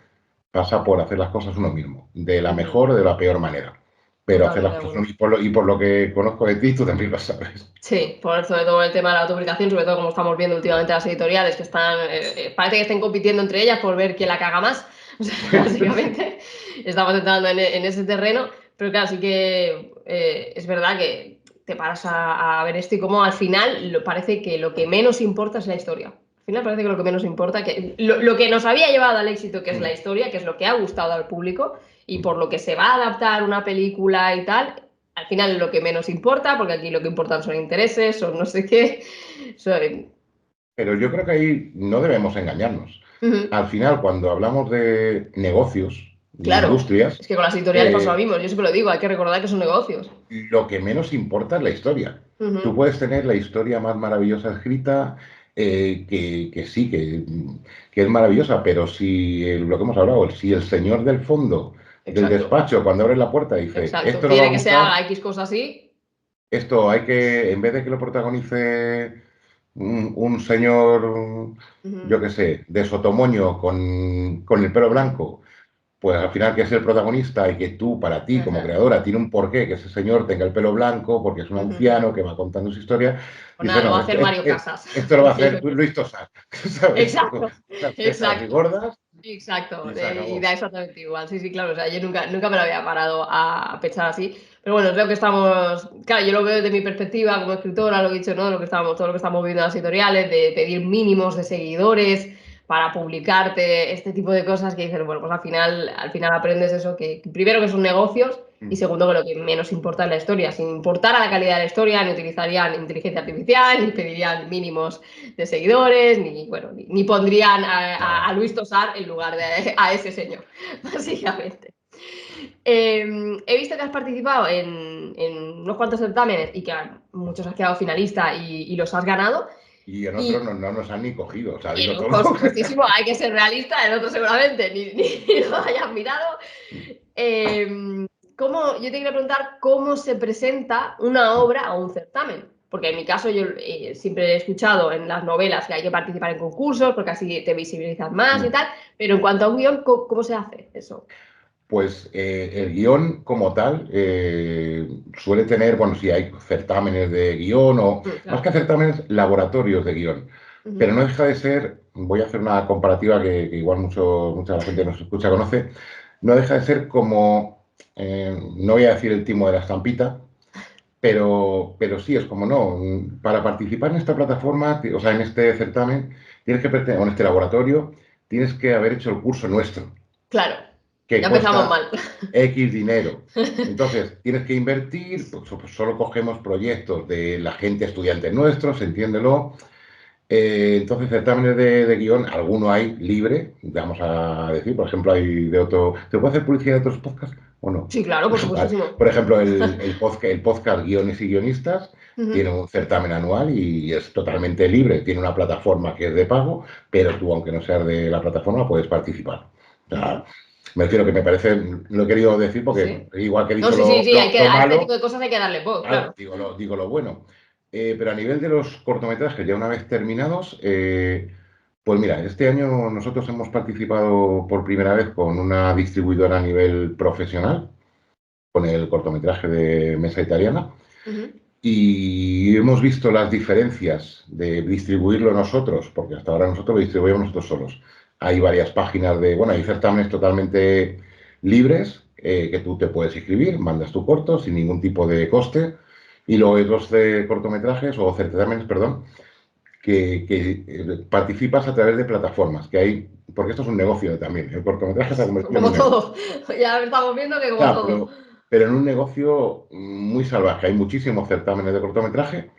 pasa por hacer las cosas uno mismo, de la ujú. mejor o de la peor manera. Pero hacer Totalmente las de cosas uno acuerdo. mismo, y por lo que conozco de ti, tú también lo sabes. Sí, sobre todo el tema de la autopublicación, sobre todo como estamos viendo últimamente las editoriales que están, parece que estén compitiendo entre ellas por ver quién la caga más. O sea, básicamente estamos entrando en ese terreno, pero claro, sí que es verdad que te paras a ver esto y como al final parece que lo que menos importa es la historia. Al final parece que lo que menos importa, que lo que nos había llevado al éxito, que es la historia, que es lo que ha gustado al público y por lo que se va a adaptar una película y tal, al final lo que menos importa, porque aquí lo que importan son intereses, son no sé qué. Son... Pero yo creo que ahí no debemos engañarnos. Ujú. Al final, cuando hablamos de negocios, de Claro, industrias, es que con las editoriales pasa lo eh, mismo, yo siempre lo digo, hay que recordar que son negocios. lo que menos importa es la historia. Tú Ujú. puedes tener la historia más maravillosa escrita, que sí, que es maravillosa, pero si lo que hemos hablado, si el señor del fondo del Exacto, despacho, cuando abre la puerta, dice, exacto. esto no va a Quiere que se haga gustar, X cosas así. esto hay que, en vez de que lo protagonice un señor, yo Ujú. qué sé, de Sotomoño con el pelo blanco, pues al final que es el protagonista y que tú, para ti como Ajá. creadora, tiene un porqué que ese señor tenga el pelo blanco porque es un Ujú. anciano que va contando su historia, Pues dice, nada, lo no, va a hacer Mario Casas. esto lo va a Porque yo hacer qué sé. Luis Tosar, ¿sabes? Con Exacto, unas cejas y exacto. gordas Exacto, y se y acabó. da exactamente igual. Sí, sí, claro. O sea, yo nunca me lo había parado a pensar así. Pero bueno, creo que estamos. Claro, yo lo veo desde mi perspectiva como escritora, lo he dicho, ¿no? Lo que estamos, todo lo que estamos viendo en las editoriales, de pedir mínimos de seguidores para publicarte, este tipo de cosas que dices, bueno, pues al final aprendes eso, que primero que son negocios y Mm. segundo que lo que menos importa es la historia. Sin importar a la calidad de la historia, ni utilizarían inteligencia artificial, ni pedirían mínimos de seguidores, ni, bueno, ni pondrían a Nada. Luis Tosar en lugar de a ese señor, básicamente. He visto que has participado en unos cuantos certámenes y que muchos has quedado finalista y los has ganado. Y en otros Y no nos han ni cogido, o sea, digo en, todo. por supuestísimo, hay que ser realista, el otro seguramente ni lo hayas mirado. Yo te quería preguntar cómo se presenta una obra a un certamen. Porque en mi caso yo siempre he escuchado en las novelas que hay que participar en concursos porque así te visibilizas más y tal, pero en cuanto a un guión, ¿cómo se hace eso? Pues el guión como tal suele tener, bueno, sí hay certámenes de guión o más que Claro. certámenes, laboratorios de guión, pero Ujú, no deja de ser, voy a hacer una comparativa que igual mucha de la gente que nos escucha conoce, no deja de ser como, no voy a decir el timo de la estampita, pero sí es como no, para participar en esta plataforma, o sea, en este certamen, tienes que pertenecer, o en este laboratorio, tienes que haber hecho el curso nuestro. claro. que Ya empezamos cuesta mal. X dinero. Entonces, tienes que invertir, pues solo cogemos proyectos de la gente, estudiantes nuestros, entiéndelo. Entonces, certámenes de guión, alguno hay libre, vamos a decir, por ejemplo, hay de otro... ¿Te puedo hacer publicidad de otros podcasts o no? Sí, claro, por Vale. supuestísimo. Por ejemplo, el podcast Guiones y Guionistas tiene Ujú. un certamen anual y es totalmente libre. Tiene una plataforma que es de pago, pero tú, aunque no seas de la plataforma, puedes participar. O sea, Ujú. me refiero que me parece, lo he querido decir Sí, porque sí. igual que he No, dicho sí, sí, sí, lo a este tipo malo, de cosas hay que darle voz, claro, claro. digo lo bueno. Pero a nivel de los cortometrajes, ya una vez terminados, pues mira, este año nosotros hemos participado por primera vez con una distribuidora a nivel profesional, con el cortometraje de Mesa Italiana, Ujú. y hemos visto las diferencias de distribuirlo nosotros, porque hasta ahora nosotros lo distribuimos nosotros solos. Hay varias páginas de, bueno, hay certámenes totalmente libres que tú te puedes inscribir, mandas tu corto sin ningún tipo de coste, y luego hay otros de cortometrajes o certámenes, perdón, que participas a través de plataformas, que hay, porque esto es un negocio también, el cortometraje se ha convertido en Como un negocio. todo. Ya estamos viendo que como Ya, todo. pero en un negocio muy salvaje. Hay muchísimos certámenes de cortometraje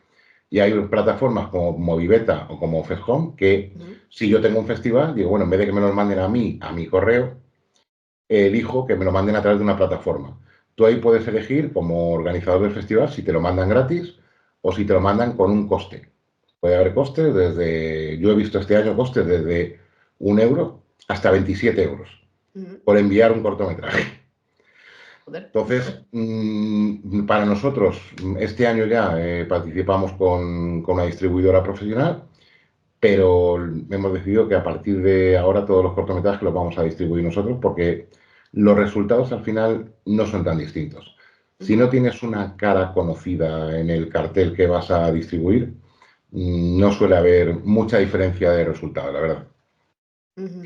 y hay plataformas como Moviveta o como Feshome que Ujú. si yo tengo un festival, digo, bueno, en vez de que me los manden a mi correo, elijo que me lo manden a través de una plataforma. Tú ahí puedes elegir como organizador del festival si te lo mandan gratis o si te lo mandan con un coste. Puede haber costes desde, yo he visto este año costes desde 1 euro hasta 27 euros Ujú. por enviar un cortometraje. Joder. Entonces, para nosotros, este año ya participamos con una distribuidora profesional, pero hemos decidido que a partir de ahora todos los cortometrajes los vamos a distribuir nosotros porque los resultados al final no son tan distintos. Si Ujú. no tienes una cara conocida en el cartel que vas a distribuir, no suele haber mucha diferencia de resultados, la verdad. Ujú.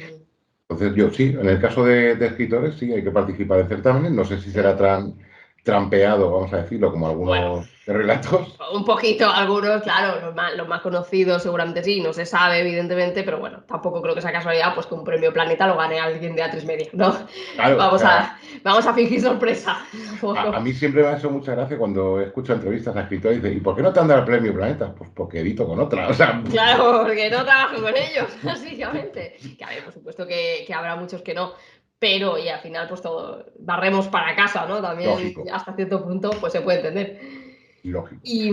Entonces, yo sí, en el caso de escritores, sí, hay que participar en certámenes. No sé si será Sí. trampeado, vamos a decirlo, como Bueno, algunos relatos. un poquito, algunos, claro, los más conocidos seguramente sí, no se sabe, evidentemente, pero bueno, tampoco creo que sea casualidad pues que un premio Planeta lo gane alguien de A3 Media, ¿no? Claro, o sea, Vamos a fingir sorpresa. a Tampoco. mí siempre me ha hecho mucha gracia cuando escucho entrevistas a escritores y dicen, ¿y por qué no te han dado el premio Planeta? Pues porque edito con otra. O sea, Claro, porque no trabajo con ellos, básicamente. Que a ver, por supuesto que habrá muchos que no, pero y al final pues todo, barremos para casa, ¿no? También lógico, hasta cierto punto pues se puede entender. lógico. ¿Y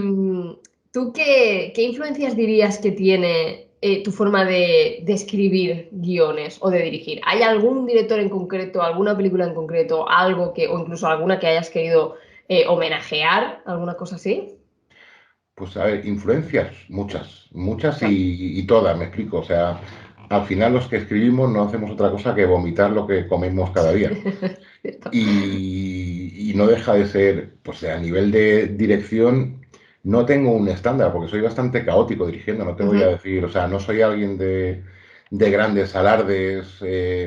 tú qué influencias dirías que tiene tu forma de escribir guiones o de dirigir? ¿Hay algún director en concreto, alguna película en concreto, algo que, o incluso alguna que hayas querido homenajear, alguna cosa así? Pues a ver, influencias, muchas, muchas Claro. y todas, me explico. O sea, al final los que escribimos no hacemos otra cosa que vomitar lo que comemos cada día. Cierto. Y no deja de ser, pues a nivel de dirección, no tengo un estándar, porque soy bastante caótico dirigiendo, no te voy a Ujú. decir, o sea, no soy alguien de grandes alardes,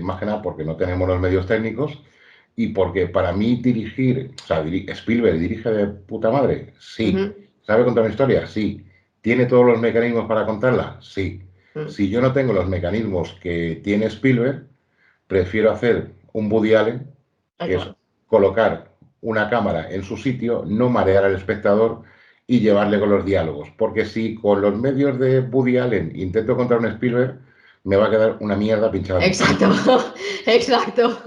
más que nada porque no tenemos los medios técnicos y porque para mí dirigir, o sea, Spielberg dirige de puta madre, sí. Ujú. ¿Sabe contar una historia? Sí. ¿Tiene todos los mecanismos para contarla? Sí. Mm. Si yo no tengo los mecanismos que tiene Spielberg, prefiero hacer un Woody Allen, Ay, que es claro. colocar una cámara en su sitio, no marear al espectador y llevarle con los diálogos. Porque si con los medios de Woody Allen intento contar un Spielberg, me va a quedar una mierda pinchada en un plato. Exacto, exacto.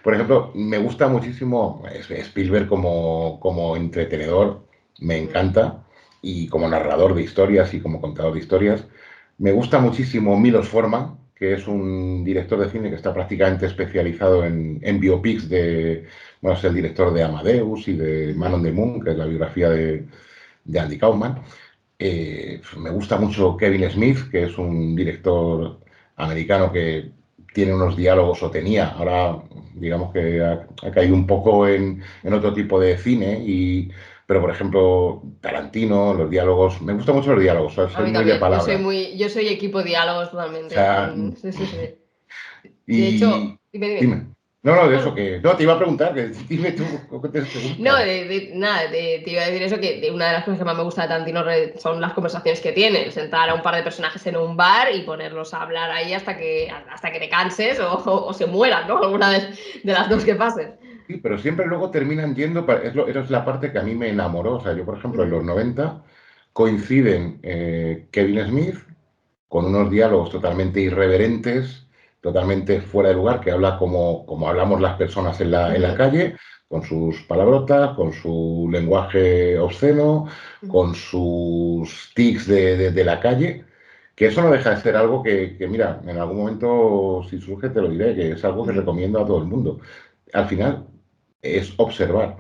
Por ejemplo, me gusta muchísimo Spielberg como entretenedor, me Ujú. encanta, y como narrador de historias y como contador de historias. Me gusta muchísimo Milos Forman, que es un director de cine que está prácticamente especializado en biopics bueno, es el director de Amadeus y de Man Ujú. on the Moon, que es la biografía de Andy Kaufman. Me gusta mucho Kevin Smith, que es un director americano que tiene unos diálogos, o tenía, ahora digamos que ha caído un poco en otro tipo de cine, pero por ejemplo Tarantino, los diálogos, me gustan mucho los diálogos, A soy mí muy de también. palabra. Yo soy equipo diálogos O totalmente. sea, Sí, sí, sí. De y hecho, dime, dime. dime. No, de eso Bueno, que... No, te iba a preguntar, que dime tú qué te no, gusta. nada, te iba a decir eso, que una de las cosas que más me gusta de Tarantino son las conversaciones que tiene, el sentar a un par de personajes en un bar y ponerlos a hablar ahí hasta que te canses o se mueran, ¿no? Alguna de las dos que pasen. Sí, pero siempre luego terminan yendo, esa es la parte que a mí me enamoró. O sea, yo, por ejemplo, en Ujú, los 90 coinciden Kevin Smith con unos diálogos totalmente irreverentes, totalmente fuera de lugar, que habla como hablamos las personas en la ujú, calle, con sus palabrotas, con su lenguaje obsceno, ujú, con sus tics de la calle, que eso no deja de ser algo mira, en algún momento, si surge, te lo diré, que es algo que ujú, recomiendo a todo el mundo. Al final, es observar.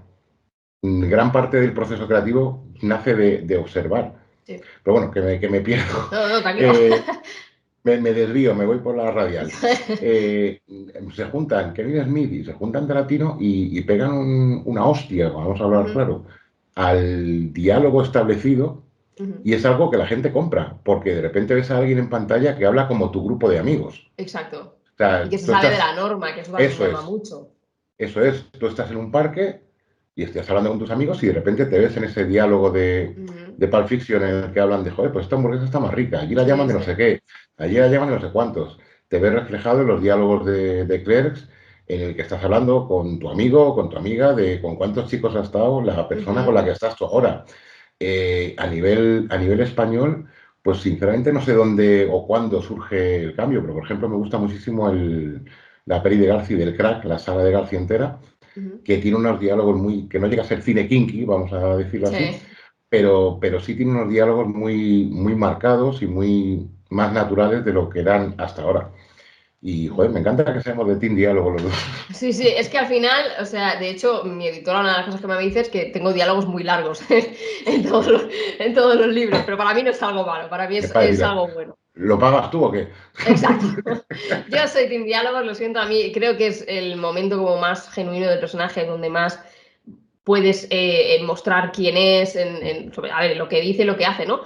ujú. Gran parte del proceso creativo nace de observar. Sí. Pero bueno, que me pierdo. No, no, tranquilo. Eh, me desvío, me voy por la radial. Eh, Se juntan Kevin Smith y se juntan Tarantino y pegan una hostia, vamos a hablar Ujú, claro, al diálogo establecido ujú. y es algo que la gente compra, porque de repente ves a alguien en pantalla que habla como tu grupo de amigos. Exacto. O Y sea, que se tú sale de estás, la norma, que eso también me eso llama es, mucho. eso es, tú estás en un parque y estás hablando con tus amigos y de repente te ves en ese diálogo Ujú. de Pulp Fiction en el que hablan de, joder, pues esta hamburguesa está más rica, allí la llaman Sí, de no sí. sé qué, allí la llaman de no sé cuántos. Te ves reflejado en los diálogos de Clerks en el que estás hablando con tu amigo, con tu amiga, de con cuántos chicos ha estado la persona con Ujú. la que estás tú ahora. A nivel español, pues sinceramente no sé dónde o cuándo surge el cambio, pero por ejemplo me gusta muchísimo la peli de Garci del Crack, la saga de Garci entera, Ujú. que tiene unos diálogos que no llega a ser cine kinky, vamos a decirlo así, Sí. pero sí tiene unos diálogos muy marcados y muy más naturales de lo que eran hasta ahora. Y, joder, me encanta que seamos de Team Diálogo los dos. Sí, sí, es que al final, o sea, de hecho, mi editora, una de las cosas que me dice es que tengo diálogos muy largos en en todos los libros, pero para mí no es algo malo, para mí Epa, es dirás, algo bueno. ¿lo pagas tú o qué? Exacto. Yo soy Team Diálogos, lo siento, a mí creo que es el momento como más genuino del personaje, donde más puedes mostrar quién es, a ver, lo que dice, lo que hace, ¿no?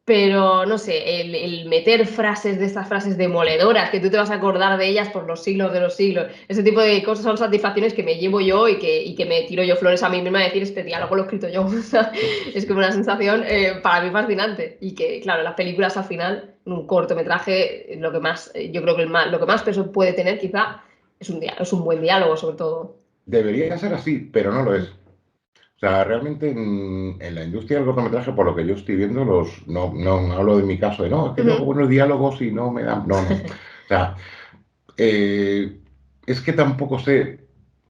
Pero no sé, el meter frases de estas frases demoledoras, que tú te vas a acordar de ellas por los siglos de los siglos, ese tipo de cosas son satisfacciones que me llevo yo y que me tiro yo flores a mí misma a decir, este diálogo lo he escrito yo. O sea, es como una sensación para mí fascinante. Y que, claro, las películas al final, en un cortometraje, lo que más, yo creo que lo que más peso puede tener quizá es un buen diálogo, sobre todo. Debería ser así, pero no lo es. O sea, realmente en la industria del cortometraje, por lo que yo estoy viendo, no hablo de mi caso de no, es que yo hago Ujú. buenos diálogos y no me dan. No, no. O sea, eh, es que tampoco sé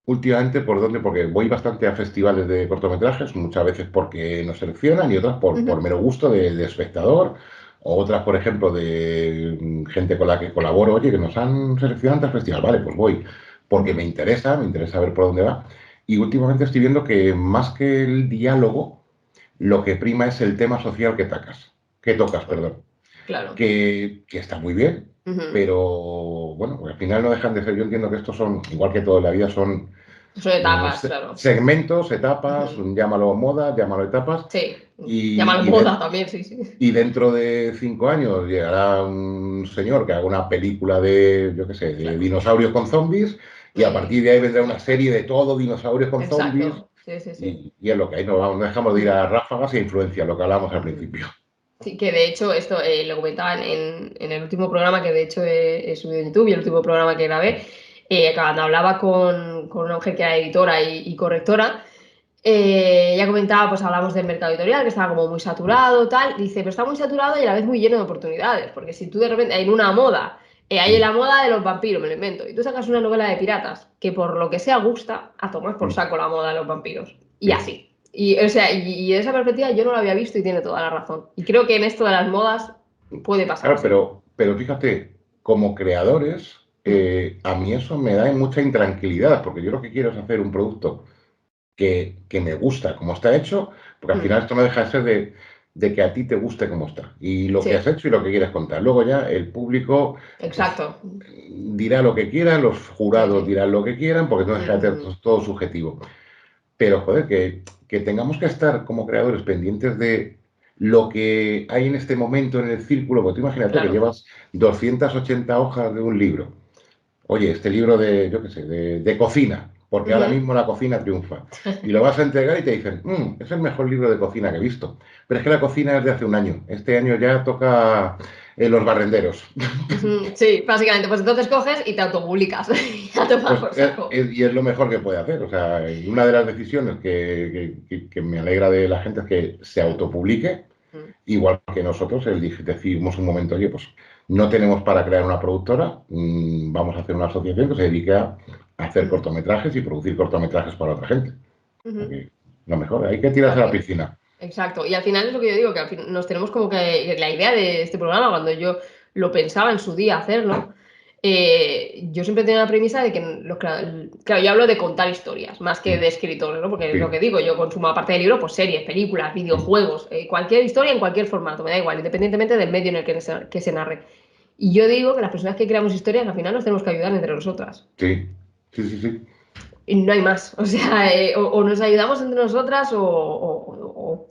últimamente por dónde, porque voy bastante a festivales de cortometrajes, muchas veces porque nos seleccionan y otras por Ujú. mero gusto de espectador, o otras, por ejemplo, de gente con la que colaboro, oye, que nos han seleccionado al festival, vale, pues voy, porque Ujú. me interesa ver por dónde va. Y últimamente estoy viendo que más que el diálogo, lo que prima es el tema social que tocas, Bueno, perdón, claro. que está muy bien, Ujú. pero bueno, pues al final no dejan de ser, yo entiendo que estos son, igual que todo en la vida, son Son etapas, claro. segmentos, etapas, Ujú. llámalo moda, llámalo etapas, Sí, llámalo y, y, moda de- también, sí, sí. y dentro de 5 años llegará un señor que haga una película de, yo qué sé, de Claro. dinosaurios con zombies, y a partir de ahí vendrá una serie de todo dinosaurios con zombies, Exacto. Sí, sí, sí. y es lo que hay, no, vamos, no dejamos de ir Ujú. a ráfagas y a influencia, lo que hablábamos al Ujú. principio. Sí, que de hecho esto lo comentaban en el último programa que de hecho he subido en YouTube y el último programa que grabé, cuando hablaba con una mujer que era editora y correctora, ella comentaba, pues hablamos del mercado editorial, que estaba como muy saturado, tal, dice, pero está muy saturado y a la vez muy lleno de oportunidades, porque si tú de repente, en una moda, hay la moda de los vampiros, me lo invento, y tú sacas una novela de piratas que por lo que sea gusta, a tomar por saco la moda de los vampiros, y Sí. así. Y, o sea, y de esa perspectiva yo no lo había visto y tiene toda la razón. Y creo que en esto de las modas puede pasar Claro, así. pero fíjate, como creadores, Mm, a mí eso me da mucha intranquilidad, porque yo lo que quiero es hacer un producto que me gusta como está hecho, porque al final mm, esto no deja de ser de que a ti te guste como está, y lo que has sí, hecho y lo que quieres contar. Luego ya el público, pues exacto. dirá lo que quiera, los Sí, jurados sí. dirán lo que quieran, porque no Mm, deja de ser mm, todo subjetivo. Pero, joder, que tengamos que estar como creadores pendientes de lo que hay en este momento en el círculo, porque tú imagínate que claro. llevas 280 hojas de un libro. oye, este libro de, yo qué sé, de cocina, porque ahora Ujú. mismo la cocina triunfa. Y lo vas a entregar y te dicen, es el mejor libro de cocina que he visto. Pero es que la cocina es de hace un año. Este año ya toca los barrenderos. Ujú, sí, básicamente, pues entonces coges y te autopublicas. A tomar Pues por saco. y es lo mejor que puede hacer. O sea, y una de las decisiones que me alegra de la gente es que se autopublique, Mm, igual que nosotros, decidimos un momento, oye, pues no tenemos para crear una productora, vamos a hacer una asociación que se dedique a hacer mm, cortometrajes y producir cortometrajes para otra gente. O sea ujú. que lo mejor, hay que tirarse a la Claro, piscina. exacto. Y al final es lo que yo digo, que al fin nos tenemos como que la idea de este programa, cuando yo lo pensaba en su día hacerlo, yo siempre tenía la premisa de que, claro, yo hablo de contar historias, más que de Mm, escritores, ¿no? Porque es lo sí, que digo, yo consumo aparte de libros, pues series, películas, mm, videojuegos, cualquier historia en cualquier formato, me da igual, independientemente del medio en el que se narre. Y yo digo que las personas que creamos historias al final nos tenemos que ayudar entre nosotras. sí, sí, sí, sí. Y no hay más. O sea, o nos ayudamos entre nosotras o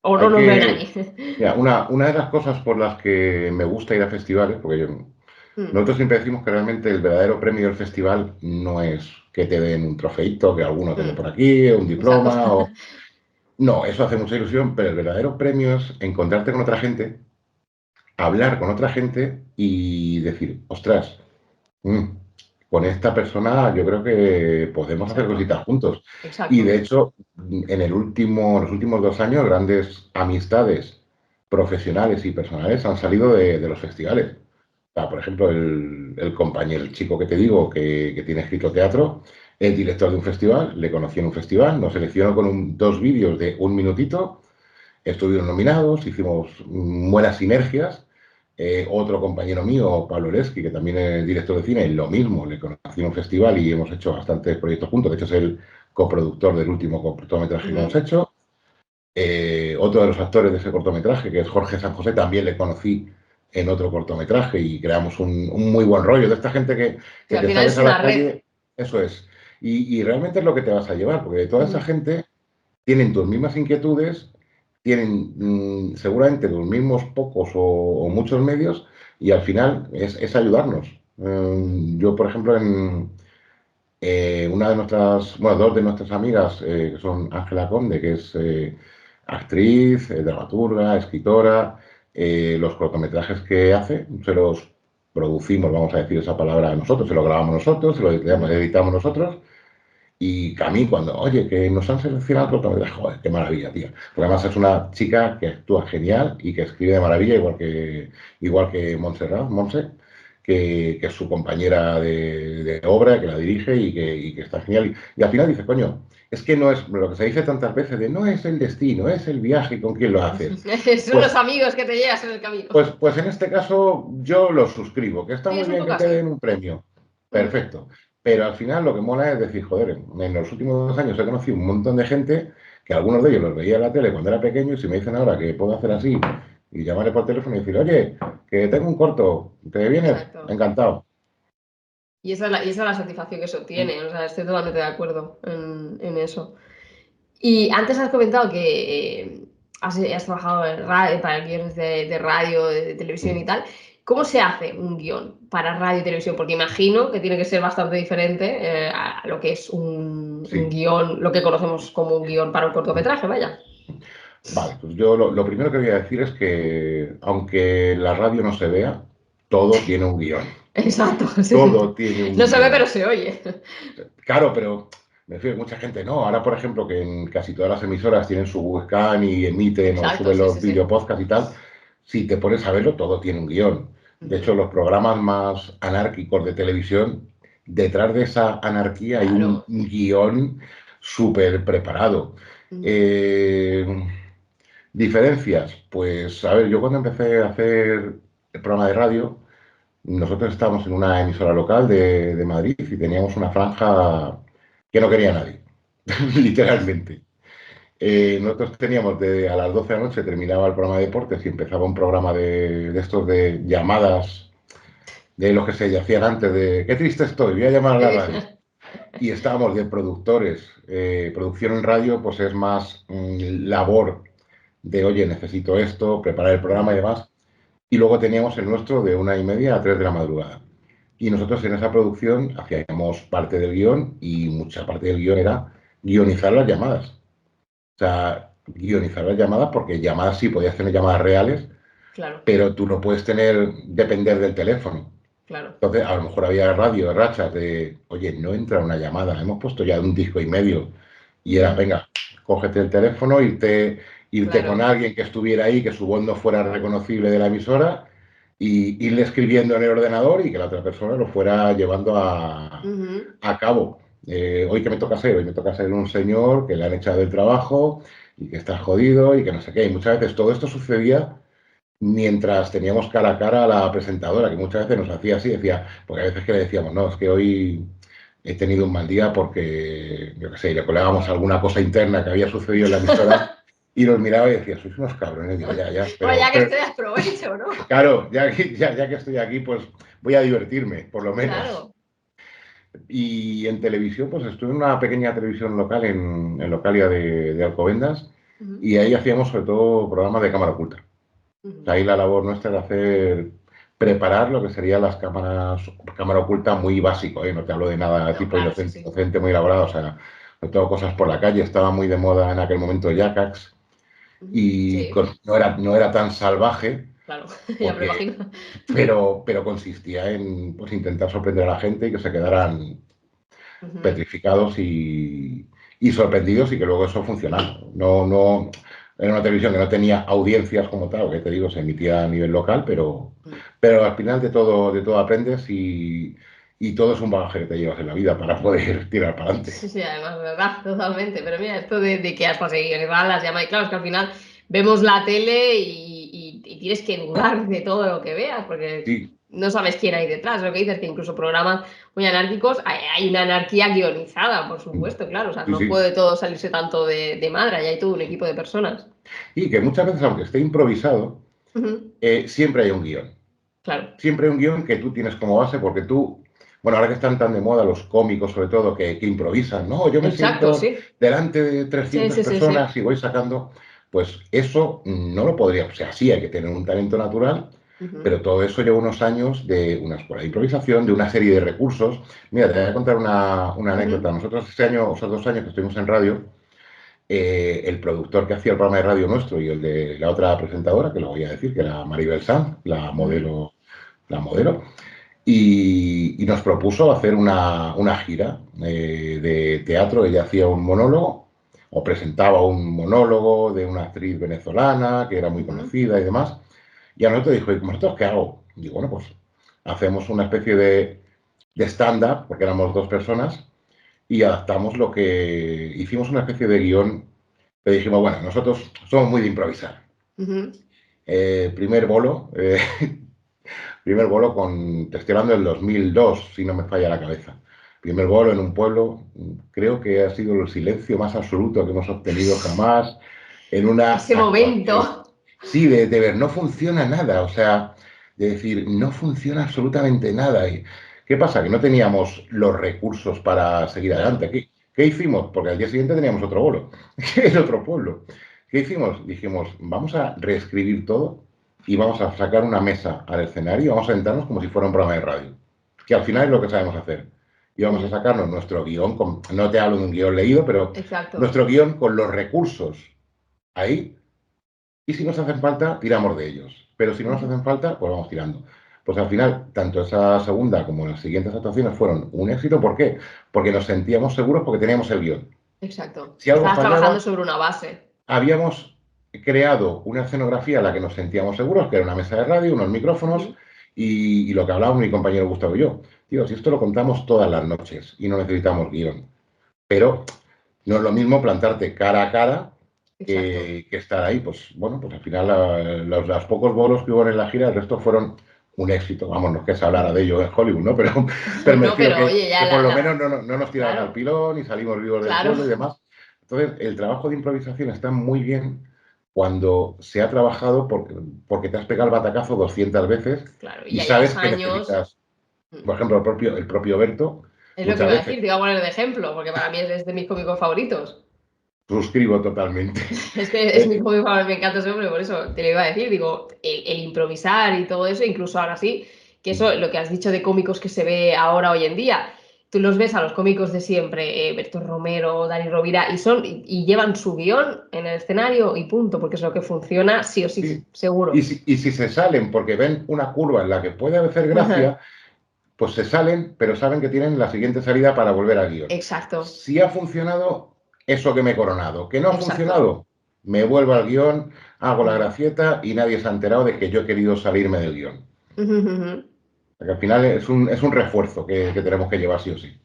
no Hay nos ve que, nadie. mira, una de las cosas por las que me gusta ir a festivales, porque Mm, nosotros siempre decimos que realmente el verdadero premio del festival no es que te den un trofeito, que alguno tenga mm, por aquí, un exacto. diploma, o... No, eso hace mucha ilusión, pero el verdadero premio es encontrarte con otra gente, hablar con otra gente y decir, ostras, mm, con esta persona yo creo que podemos hacer Exacto. cositas juntos. Y de Exacto. hecho, en los últimos 2 años, grandes amistades profesionales y personales han salido de los festivales. O sea, por ejemplo, el compañero, el chico que te digo que tiene escrito teatro, es director de un festival, le conocí en un festival, nos seleccionó con dos vídeos de un minutito. Estuvieron nominados, hicimos buenas sinergias. Otro compañero mío, Pablo Leski, que también es director de cine, lo mismo, le conocí en un festival y hemos hecho bastantes proyectos juntos. De hecho, es el coproductor del último cortometraje que hemos Ujú. hecho. Otro de los actores de ese cortometraje, que es Jorge San José, también le conocí en otro cortometraje y creamos un muy buen rollo de esta gente Sí, que al te final sales es a la una red. calle, eso es. Y realmente es lo que te vas a llevar, porque toda esa Ujú. gente tienen tus mismas inquietudes, tienen seguramente los mismos pocos o muchos medios y al final es ayudarnos. Yo, por ejemplo, una de nuestras, bueno, dos de nuestras amigas, que son Ángela Conde, que es actriz, dramaturga, escritora, los cortometrajes que hace, se los producimos, vamos a decir esa palabra nosotros, se lo grabamos nosotros, se lo Ujú. editamos nosotros y a mí cuando, oye, que nos han seleccionado cortometrajes, joder, qué maravilla, tía. Porque además es una chica que actúa genial y que escribe de maravilla, igual que Montserrat, Monse, que es su compañera de obra, que la dirige y que está genial. Y al final dice, coño, es que no es lo que se dice tantas veces de no es el destino, es el viaje con quien lo haces. Son los Pues, amigos que te llevas en el camino. pues en este caso yo lo suscribo, que está Sí, muy es un bien poco que te así. den un premio. Ujú. Perfecto. Pero al final lo que mola es decir, joder, en los últimos 2 años he conocido un montón de gente que algunos de ellos los veía en la tele cuando era pequeño y si me dicen ahora que puedo hacer así y llamarle por teléfono y decir, oye, que tengo un corto, ¿te vienes? Exacto. Encantado. Y esa es la satisfacción que eso tiene. O sea, estoy totalmente de acuerdo en eso. Y antes has comentado que has trabajado en radio, para guiones de radio, de televisión y tal. ¿Cómo se hace un guión para radio y televisión? Porque imagino que tiene que ser bastante diferente a lo que es un Sí. guión, lo que conocemos como un guión para un cortometraje, vaya. Vale, pues yo lo primero que voy a decir es que aunque la radio no se vea, todo tiene un guión. Exacto, sí. Todo tiene un No se ve, pero guión. se oye. Claro, pero me refiero, mucha gente no. Ahora, por ejemplo, que en casi todas las emisoras tienen su webcam y emiten o Exacto, suben sí, los sí, sí. videopodcasts y tal, si te pones a verlo, todo tiene un guión. De Ujú. hecho, los programas más anárquicos de televisión, detrás de esa anarquía hay un Claro. guión súper preparado. Ujú. Eh, Diferencias, pues a ver, yo cuando empecé a hacer el programa de radio, nosotros estábamos en una emisora local de Madrid y teníamos una franja que no quería nadie, literalmente. Nosotros teníamos a las 12 de la noche terminaba el programa de deportes y empezaba un programa de estos de llamadas, de los que se hacían antes, de qué triste estoy, voy a llamar a la radio. Y estábamos de productores. Producción en radio, pues es más labor de, oye, necesito esto, preparar el programa y Ujú. demás. Y luego teníamos el nuestro de 1:30 a 3 de la madrugada. Y nosotros en esa producción hacíamos parte del guión y mucha parte del guión era guionizar las llamadas. O sea, guionizar las llamadas porque llamadas sí, podías tener llamadas reales, Claro, pero tú no puedes depender del teléfono. claro. Entonces, a lo mejor había radio, rachas de, oye, no entra una llamada, hemos puesto ya un disco y medio. Y era, Ujú, venga, cógete el teléfono, irte con claro. alguien que estuviera ahí, que su voz no fuera reconocible de la emisora, y irle escribiendo en el ordenador y que la otra persona lo fuera llevando Ujú, a cabo. Hoy que me toca ser, hoy me toca ser un señor que le han echado del trabajo y que está jodido y que no sé qué. Y muchas veces todo esto sucedía mientras teníamos cara a cara a la presentadora, que muchas veces nos hacía así, decía, porque a veces que le decíamos, no, es que hoy he tenido un mal día porque, yo qué sé, le colábamos alguna cosa interna que había sucedido en la emisora y nos miraba y decía, sois unos cabrones, digo, ya, ya, Bueno, ya que pero estoy, aprovecho, ¿no? claro, ya que estoy aquí, pues voy a divertirme, por lo menos. Claro. Y en televisión, pues estuve en una pequeña televisión local en Localia de Alcobendas Ujú, y ahí hacíamos sobre todo programas de cámara oculta. ujú. Ahí la labor nuestra era preparar lo que serían las cámara oculta muy básico, ¿eh? No te hablo de nada No, tipo claro, sí, inocente, sí. inocente muy elaborado, o sea, sobre todo cosas por la calle, estaba muy de moda en aquel momento Yakax Ujú, y sí, no era tan salvaje, claro, ya me lo porque, imagino. pero consistía en pues, intentar sorprender a la gente y que se quedaran Ujú, petrificados y sorprendidos y que luego eso funcionaba. No, no, era una televisión que no tenía audiencias como tal, que te digo, se emitía a nivel local, mm. pero al final de todo aprendes y todo es un bagaje que te llevas en la vida para poder tirar para adelante. Sí, sí, además, verdad, totalmente. Pero mira, esto de que has conseguido llevar las llamadas, y claro, es que al final vemos la tele y tienes que dudar de todo lo que veas, porque Sí, no sabes quién hay detrás. Lo que dices, que incluso programas muy anárquicos, hay una anarquía guionizada, por supuesto, claro. O sea, sí, no sí. puede todo salirse tanto de madre, ahí hay todo un equipo de personas. Y que muchas veces, aunque esté improvisado, Ujú, siempre hay un guión. claro, Siempre hay un guión que tú tienes como base porque tú, bueno, ahora que están tan de moda los cómicos sobre todo, que improvisan, no, yo me exacto, siento sí. delante de Sí, 300 sí, sí, sí. personas y voy sacando, pues eso no lo podría, o sea, sí hay que tener un talento natural, Ujú, pero todo eso lleva unos años de una escuela de improvisación, de una serie de recursos. Mira, te voy a contar una anécdota. ujú, Nosotros este año, o sea, 2 años que estuvimos en radio, el productor que hacía el programa de radio nuestro y el de la otra presentadora, que lo voy a decir, que era Maribel Sanz, ujú, la modelo, y nos propuso hacer una gira de teatro. Ella hacía un monólogo o presentaba un monólogo de una actriz venezolana que era muy ujú. conocida y demás. Y a nosotros dijo, ¿y nosotros qué hago? Y digo, bueno, pues hacemos una especie de stand-up, porque éramos 2 personas, y adaptamos hicimos una especie de guión que dijimos, bueno, nosotros somos muy de improvisar. Ujú. Primer bolo, primer bolo te estoy hablando del 2002, si no me falla la cabeza. Primer bolo en un pueblo, creo que ha sido el silencio más absoluto que hemos obtenido jamás en una Ese actuación. momento. Sí, de ver, no funciona nada, o sea, de decir, no funciona absolutamente nada. ¿Y qué pasa? Que no teníamos los recursos para seguir Claro. adelante. ¿Qué hicimos? Porque al día siguiente teníamos otro bolo, en otro pueblo. ¿Qué hicimos? Dijimos, vamos a reescribir todo y vamos a sacar una mesa al escenario y vamos a sentarnos como si fuera un programa de radio, que al final es lo que sabemos hacer. Y vamos a Ujú. sacarnos nuestro guión, no te hablo de un guión leído, pero Exacto. nuestro guión con los recursos ahí, y si nos hacen falta, tiramos de ellos. Pero si no nos Ujú. hacen falta, pues vamos tirando. Pues al final, tanto esa segunda como las siguientes actuaciones fueron un éxito. ¿Por qué? Porque nos sentíamos seguros porque teníamos el guión. Exacto. Si algo Estabas trabajando fallaba, sobre una base. habíamos creado una escenografía en la que nos sentíamos seguros, que era una mesa de radio, unos micrófonos Ujú. y lo que hablábamos mi compañero Gustavo y yo. Tío, si esto lo contamos todas las noches y no necesitamos guión. Pero no es lo mismo plantarte cara a cara Exacto. que estar ahí. Pues bueno, pues al final los pocos bolos que hubo en la gira, el resto fueron un éxito. Vamos, no es que se hablara de Ujú. ello en Hollywood, ¿no? Pero me No, refiero pero oye, que ya por lo menos no nos tiraron al claro, pilón y salimos vivos del claro, pueblo y demás. Entonces, el trabajo de improvisación está muy bien cuando se ha trabajado porque te has pegado el batacazo 200 veces claro. Y y ya llevas sabes que años. necesitas, por ejemplo, el propio Berto, Es lo que muchas iba a veces, decir, te iba a poner de ejemplo, porque para mí es de mis cómicos favoritos. suscribo totalmente. Es que es mi cómico favorito, me encanta ese hombre, por eso te lo iba a decir. Digo, el improvisar y todo eso, incluso ahora sí, Que eso, lo que has dicho de cómicos que se ve ahora hoy en día, tú los ves a los cómicos de siempre, Berto Romero, Dani Rovira, y llevan su guión en el escenario y punto, porque es lo que funciona sí o sí, Sí. seguro. Y si se salen porque ven una curva en la que puede hacer Ajá. gracia, pues se salen, pero saben que tienen la siguiente salida para volver al guión. Exacto, Si ha funcionado, eso que me he coronado. Que no ha exacto. funcionado, me vuelvo al guión, hago la Ujú. gracieta y nadie se ha enterado de que yo he querido salirme del guión. Ujú, ujú. Porque al final es un refuerzo que tenemos que llevar sí o sí.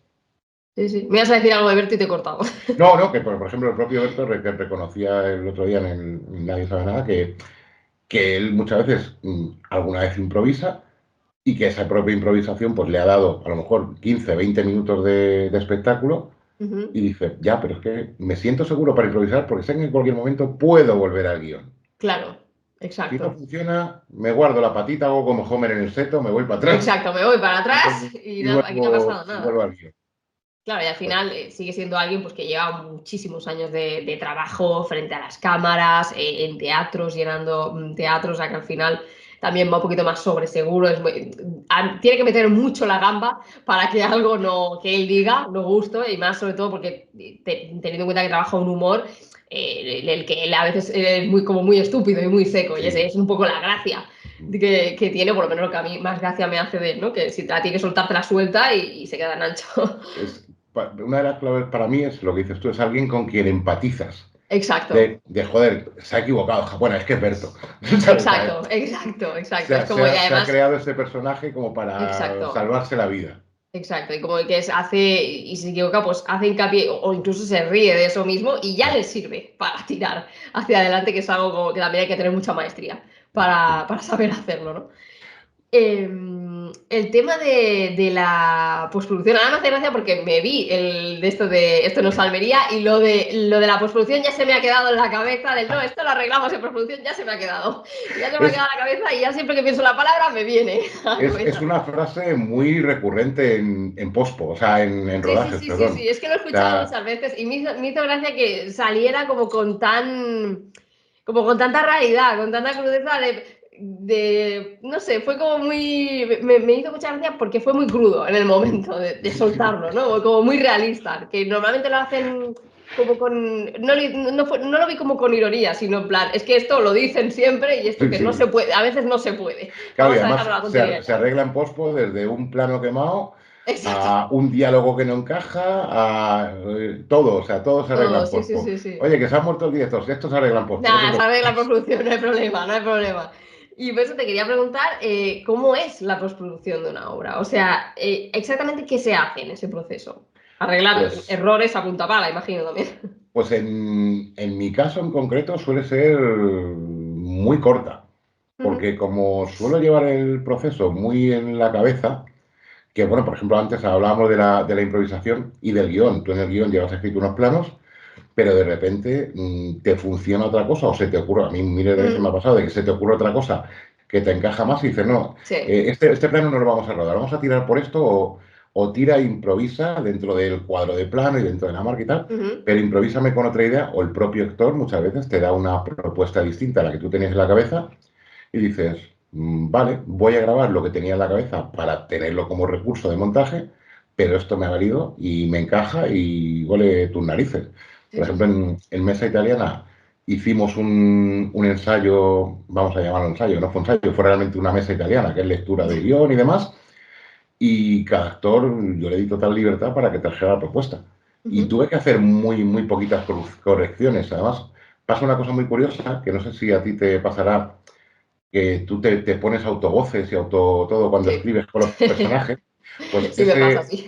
Sí, sí. Me ibas a decir algo de Berto y te he cortado. No, no, que por ejemplo el propio Berto que reconocía el otro día en Nadie sabe nada que él muchas veces, alguna vez improvisa y que esa propia improvisación pues le ha dado a lo mejor 15, 20 minutos de espectáculo y Ujú. dice, ya, pero es que me siento seguro para improvisar porque sé que en cualquier momento puedo volver al guión. Claro, Si no exacto. funciona, me guardo la patita, hago como Homer en el seto, me voy para atrás Exacto, me voy para y atrás aquí no ha pasado y vuelvo nada. al guión. Claro, y al Pues, final sigue siendo alguien pues, que lleva muchísimos años de trabajo frente a las cámaras, en teatros, llenando teatros, o sea que al final también va un poquito más sobre seguro. Tiene que meter mucho la gamba para que algo no, que él diga no guste, y más sobre todo porque teniendo en cuenta que trabaja un humor, el que él a veces es muy, como muy estúpido y muy seco, y ese sí. es un poco la gracia que tiene, por lo menos lo que a mí más gracia me hace de él, ¿no? Que si te la tiene que soltar, te la suelta y se queda en ancho. Una de las claves para mí es lo que dices tú, es alguien con quien empatizas. Exacto, Joder, se ha equivocado. Bueno, es que es Berto. ¿Sabes? exacto, exacto, exacto. Es como, y Se ha además, creado este personaje como para exacto, salvarse la vida. exacto. Y como el que hace, y si se equivoca, pues hace hincapié, o incluso se ríe de eso mismo y ya le sirve para tirar hacia adelante, que es algo como que también hay que tener mucha maestría para saber hacerlo, ¿no? El tema de la postproducción, ahora me hace gracia porque me vi el de esto no es Almería y lo de la postproducción ya se me ha quedado en la cabeza del no, esto lo arreglamos en postproducción, ya se me ha quedado. Ya se me ha Es, quedado en la cabeza y ya siempre que pienso la palabra me viene a la es cabeza. una frase muy recurrente en pospo, o sea, en Sí, sí, rodajes, sí, sí, perdón. sí, es que lo he O escuchado sea, muchas veces y me hizo gracia que saliera como con tanta realidad, con tanta crudeza no sé, fue como me hizo mucha gracia porque fue muy crudo en el momento de sí, sí. soltarlo, ¿no? Como muy realista, que normalmente lo hacen como con, no lo vi como con ironía, sino en plan, es que esto lo dicen siempre y esto Sí, que no se sí. puede, a veces no se puede. Claro, y Vamos a dejarlo además a la tontería se esta. arregla en pospo desde un plano quemado Exacto. a un diálogo que no encaja, a todo, o sea, todo se arregla Todo, en sí, sí, pospo. sí, sí. Oye, que se ha muerto el director, si esto se arregla en pospo, no te Nada, sabe la preocupes. postproducción, no hay problema, no hay problema. Y por eso te quería preguntar, ¿cómo es la postproducción de una obra? O sea, exactamente qué se hace en ese proceso. Arreglar Pues, errores a punta pala, imagino también. pues en mi caso en concreto suele ser muy corta, Ujú, porque como suelo llevar el proceso muy en la cabeza, que bueno, por ejemplo, antes hablábamos de la improvisación y del guión. Tú en el guión llevas escrito unos planos, pero de repente te funciona otra cosa o se te ocurre, a mí miles de veces me ha ujú. pasado de que se te ocurre otra cosa que te encaja más y dices, no, Sí. este plano no lo vamos a rodar, vamos a tirar por esto o tira e improvisa dentro del cuadro de plano y dentro de la marca y tal, Ujú, pero improvísame con otra idea o el propio actor muchas veces te da una propuesta distinta a la que tú tenías en la cabeza y dices, vale, voy a grabar lo que tenía en la cabeza para tenerlo como recurso de montaje, pero esto me ha valido y me encaja y huele tus narices. Por sí, sí, ejemplo, sí. en Mesa Italiana hicimos un ensayo, vamos a llamarlo ensayo, no fue ensayo, fue realmente una mesa italiana, que es lectura de guión y demás, y cada actor yo le di total libertad para que trajera la propuesta. Y Ujú. tuve que hacer muy, muy poquitas correcciones. Además, pasa una cosa muy curiosa, que no sé si a ti te pasará, que tú te pones autovoces y auto todo cuando Sí. escribes con los personajes, pues Sí me pasa, sí.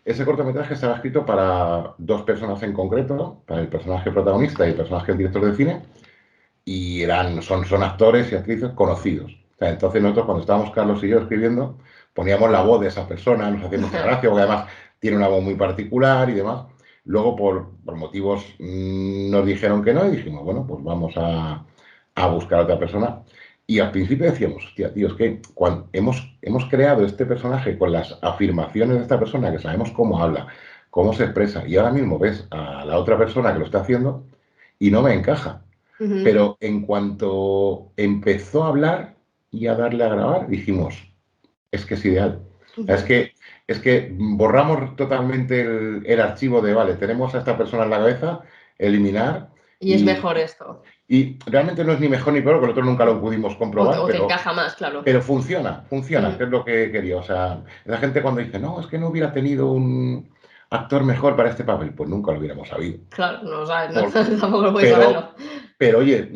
ese cortometraje estaba escrito para dos personas en concreto, ¿no? Para el personaje protagonista y el personaje director de cine, y son actores y actrices conocidos. O sea, entonces nosotros cuando estábamos Carlos y yo escribiendo, poníamos la voz de esa persona, nos hacía mucha gracia, porque además tiene una voz muy particular y demás. Luego, por motivos, nos dijeron que no y dijimos, bueno, pues vamos a buscar a otra persona. Y al principio decíamos, hostia, tío, es que cuando hemos creado este personaje con las afirmaciones de esta persona, que sabemos cómo habla, cómo se expresa, y ahora mismo ves a la otra persona que lo está haciendo y no me encaja. Ujú. Pero en cuanto empezó a hablar y a darle a grabar, dijimos, es que es ideal. O sea, Ujú. es que borramos totalmente el archivo de, vale, tenemos a esta persona en la cabeza, eliminar, Y es y, mejor esto. y realmente no es ni mejor ni peor, porque nosotros nunca lo pudimos comprobar, O te encaja más, claro. pero funciona, que Ujú. es lo que quería. O sea, la gente cuando dice, no, es que no hubiera tenido un actor mejor para este papel, pues nunca lo hubiéramos sabido. Claro, no lo sabes, no, Por- tampoco puedes pero, saberlo. pero oye,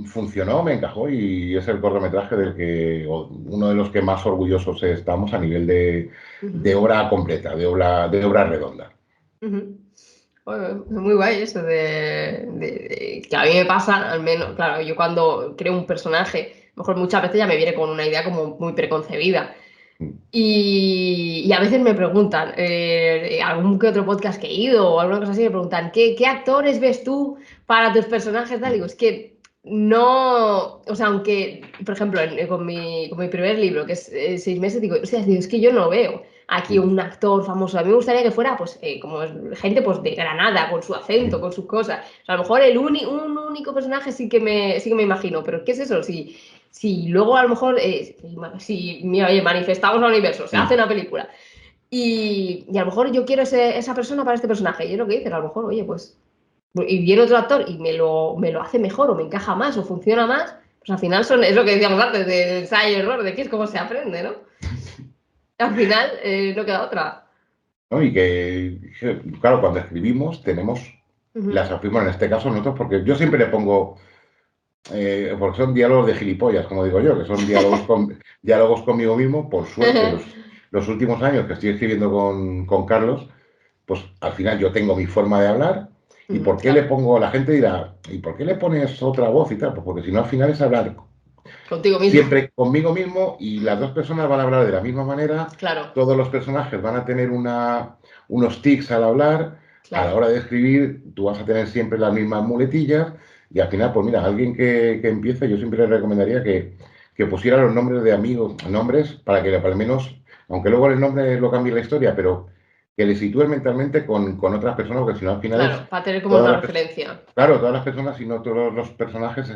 funcionó, me encajó y es el cortometraje del que, uno de los que más orgullosos estamos a nivel de Ujú. obra completa, de obra redonda. Ujú. Bueno, es muy guay eso que a mí me pasa, al menos, claro, yo cuando creo un personaje, a lo mejor muchas veces ya me viene con una idea como muy preconcebida. Y a veces me preguntan, algún que otro podcast que he ido o alguna cosa así, me preguntan, ¿qué actores ves tú para tus personajes? Tal? Digo, es que no, o sea, aunque, por ejemplo, con mi primer libro, que es 6 meses, digo, o sea, digo, es que yo no veo aquí un actor famoso. A mí me gustaría que fuera, pues, como gente, pues, de Granada, con su acento, con sus cosas. O sea, a lo mejor un único personaje sí que me imagino, pero ¿qué es eso? Si luego a lo mejor, si mira, oye, manifestamos al universo, se hace una película y a lo mejor yo quiero esa persona para este personaje, y es lo que dicen, a lo mejor, oye, pues, y viene otro actor y me lo hace mejor o me encaja más o funciona más, pues al final es lo que decíamos antes, de ensayo y error, de que es como se aprende, ¿no? Al final no queda otra. ¿No? Y claro, cuando escribimos las Ujú. afirmo en este caso nosotros, porque yo siempre le pongo, porque son diálogos de gilipollas, como digo yo, que son diálogos conmigo mismo. Por suerte, los últimos años que estoy escribiendo con Carlos, pues al final yo tengo mi forma de hablar. ¿Y por qué le Claro, pongo? La gente dirá, ¿y por qué le pones otra voz y tal? Pues porque si no, al final es hablar contigo mismo, siempre conmigo mismo y las dos personas van a hablar de la misma manera. claro, Todos los personajes van a tener unos tics al hablar. A la claro. hora de escribir, tú vas a tener siempre las mismas muletillas. Y al final, pues mira, alguien que empiece, yo siempre le recomendaría que pusiera los nombres de amigos, nombres, para que al menos, aunque luego el nombre lo cambie la historia, pero que le sitúe mentalmente con otras personas, porque si no, al final es Claro, para tener como todas una las personas. referencia. Claro, todas las personas, si no todos los personajes,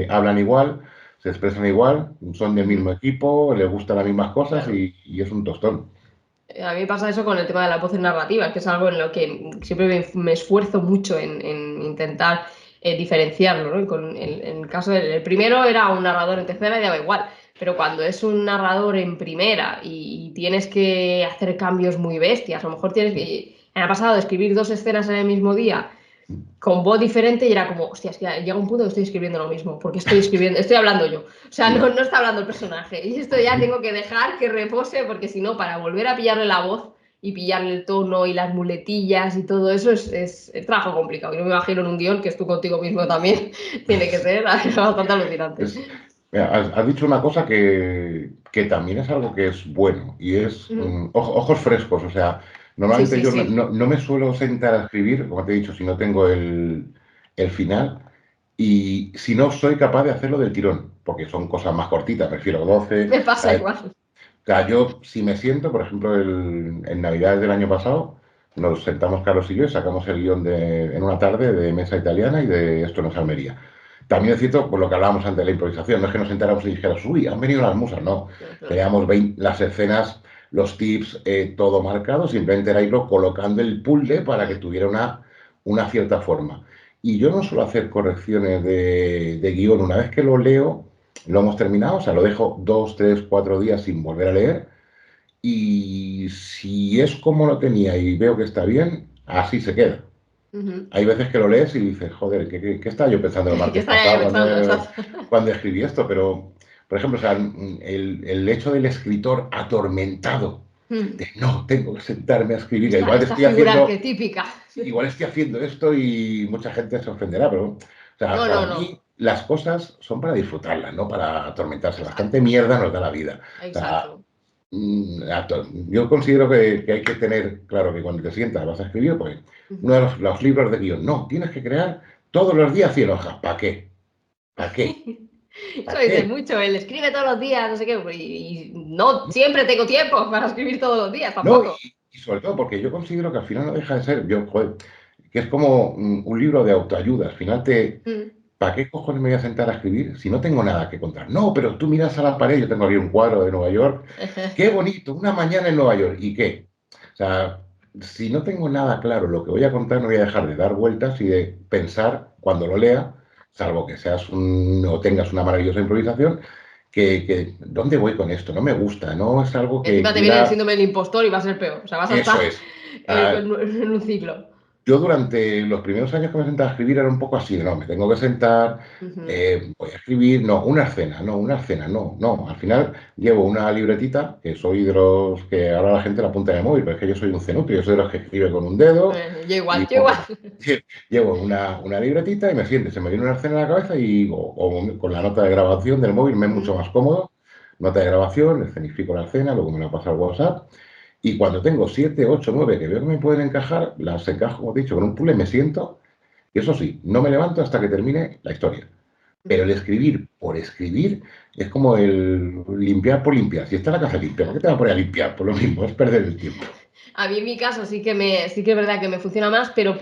hablan igual, se expresan igual, son del mismo Ujú. equipo, les gustan las mismas cosas Claro. y es un tostón. A mí me pasa eso con el tema de las voces narrativas, que es algo en lo que siempre me esfuerzo mucho en intentar diferenciarlo, ¿no? En el caso del el primero era un narrador en tercera y daba igual, pero cuando es un narrador en primera y tienes que hacer cambios muy bestias, a lo mejor tienes que... Me ha pasado de escribir 2 escenas en el mismo día con voz diferente y era como, hostia, es que llega un punto que estoy escribiendo lo mismo, porque estoy hablando yo. O sea, no está hablando el personaje. Y esto ya tengo que dejar que repose, porque si no, para volver a pillarle la voz y pillarle el tono y las muletillas y todo eso es trabajo complicado. Yo me imagino en un guión que es tú contigo mismo también, tiene que ser bastante alucinante. Es- Mira, has dicho una cosa que también es algo que es bueno y es Ujú. ojos frescos. O sea, Sí, normalmente sí, yo sí. no me suelo sentar a escribir, como te he dicho, si no tengo el final. Y si no soy capaz de hacerlo del tirón, porque son cosas más cortitas, prefiero 12. Me pasa igual. Sea, yo si me siento, por ejemplo, en Navidades del año pasado, nos sentamos Carlos y yo y sacamos el guión en una tarde de Mesa Italiana y de Esto no es Almería. También es cierto, por lo que hablábamos antes de la improvisación, no es que nos sentáramos y dijéramos, uy, han venido las musas, no. No, no. Teníamos las escenas, los tips, todo marcado, simplemente era irlo colocando el puzzle para que tuviera una cierta forma. Y yo no suelo hacer correcciones de guión. Una vez que lo leo, lo hemos terminado, o sea, lo dejo 2, 3, 4 días sin volver a leer. Y si es como lo tenía y veo que está bien, así se queda. Ujú. Hay veces que lo lees y dices, joder, ¿qué estaba yo pensando el ¿Qué martes estaría yo pasado pensando? cuando escribí esto? Pero, por ejemplo, o sea, el hecho del escritor atormentado, de no, tengo que sentarme a escribir, Esta figura arquetípica. igual estoy haciendo esto y mucha gente se ofenderá, pero, o sea, No, no, para no. mí las cosas son para disfrutarlas, no para atormentarse. Bastante Exacto, mierda nos da la vida. O sea, exacto. yo considero que hay que tener claro que cuando te sientas vas a escribir, pues uno de Ujú. los libros de guión, no, tienes que crear todos los días 100 hojas. ¿Para qué? ¿Para qué? Eso ¿Para dice qué? mucho, él escribe todos los días, no sé qué, y no siempre tengo tiempo para escribir todos los días, No, tampoco. y sobre todo porque yo considero que al final no deja de ser, joder, que es como un libro de autoayuda. Al final Mm. ¿para qué cojones me voy a sentar a escribir si no tengo nada que contar? No, pero tú miras a la pared, yo tengo aquí un cuadro de Nueva York, qué bonito, una mañana en Nueva York, ¿y qué? O sea, si no tengo nada claro lo que voy a contar, no voy a dejar de dar vueltas y de pensar cuando lo lea, salvo que seas o tengas una maravillosa improvisación, ¿dónde voy con esto? No me gusta, no es algo que Encima te viene el quiera. síndrome del impostor y va a ser peor. O sea, vas a estar Eso es. Ah, en un ciclo. yo durante los primeros años que me sentaba a escribir era un poco así, no, me tengo que sentar, Ujú. voy a escribir, no, una escena, no, no. Al final llevo una libretita, que soy de los que ahora la gente la apunta en el móvil, pero es que yo soy un cenutrio, yo soy de los que escribe con un dedo Yo igual, y yo igual. pongo, llevo una libretita y me siento, se me viene una escena en la cabeza y o con la nota de grabación del móvil me es mucho Ujú. más cómodo, nota de grabación, escenifico la escena, luego me la paso al WhatsApp. Y cuando tengo 7, 8, 9 que veo que me pueden encajar, las encajo, como te he dicho, con un puzzle, me siento. Y eso sí, no me levanto hasta que termine la historia. Pero el escribir por escribir es como el limpiar por limpiar. Si está la casa limpia, ¿por qué te vas a poner a limpiar? Por lo mismo, es perder el tiempo. A mí en mi caso sí que es verdad que me funciona más, pero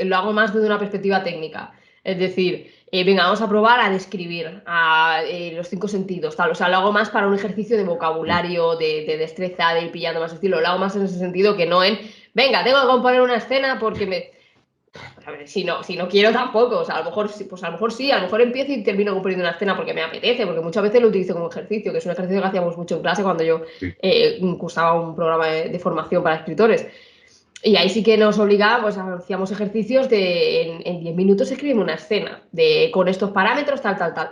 lo hago más desde una perspectiva técnica. Es decir, venga, vamos a probar a describir los cinco sentidos, tal. O sea, lo hago más para un ejercicio de vocabulario, de destreza, de ir pillando más estilo. Lo hago más en ese sentido que no en, venga, tengo que componer una escena porque me. Pues a ver, si no quiero tampoco, o sea, a lo mejor sí, pues a lo mejor sí, a lo mejor empiezo y termino componiendo una escena porque me apetece, porque muchas veces lo utilizo como ejercicio, que es un ejercicio que hacíamos mucho en clase cuando yo Sí. cursaba un programa de formación para escritores. Y ahí sí que nos obligaba, pues hacíamos ejercicios de en 10 minutos escribimos una escena con estos parámetros, tal, tal, tal.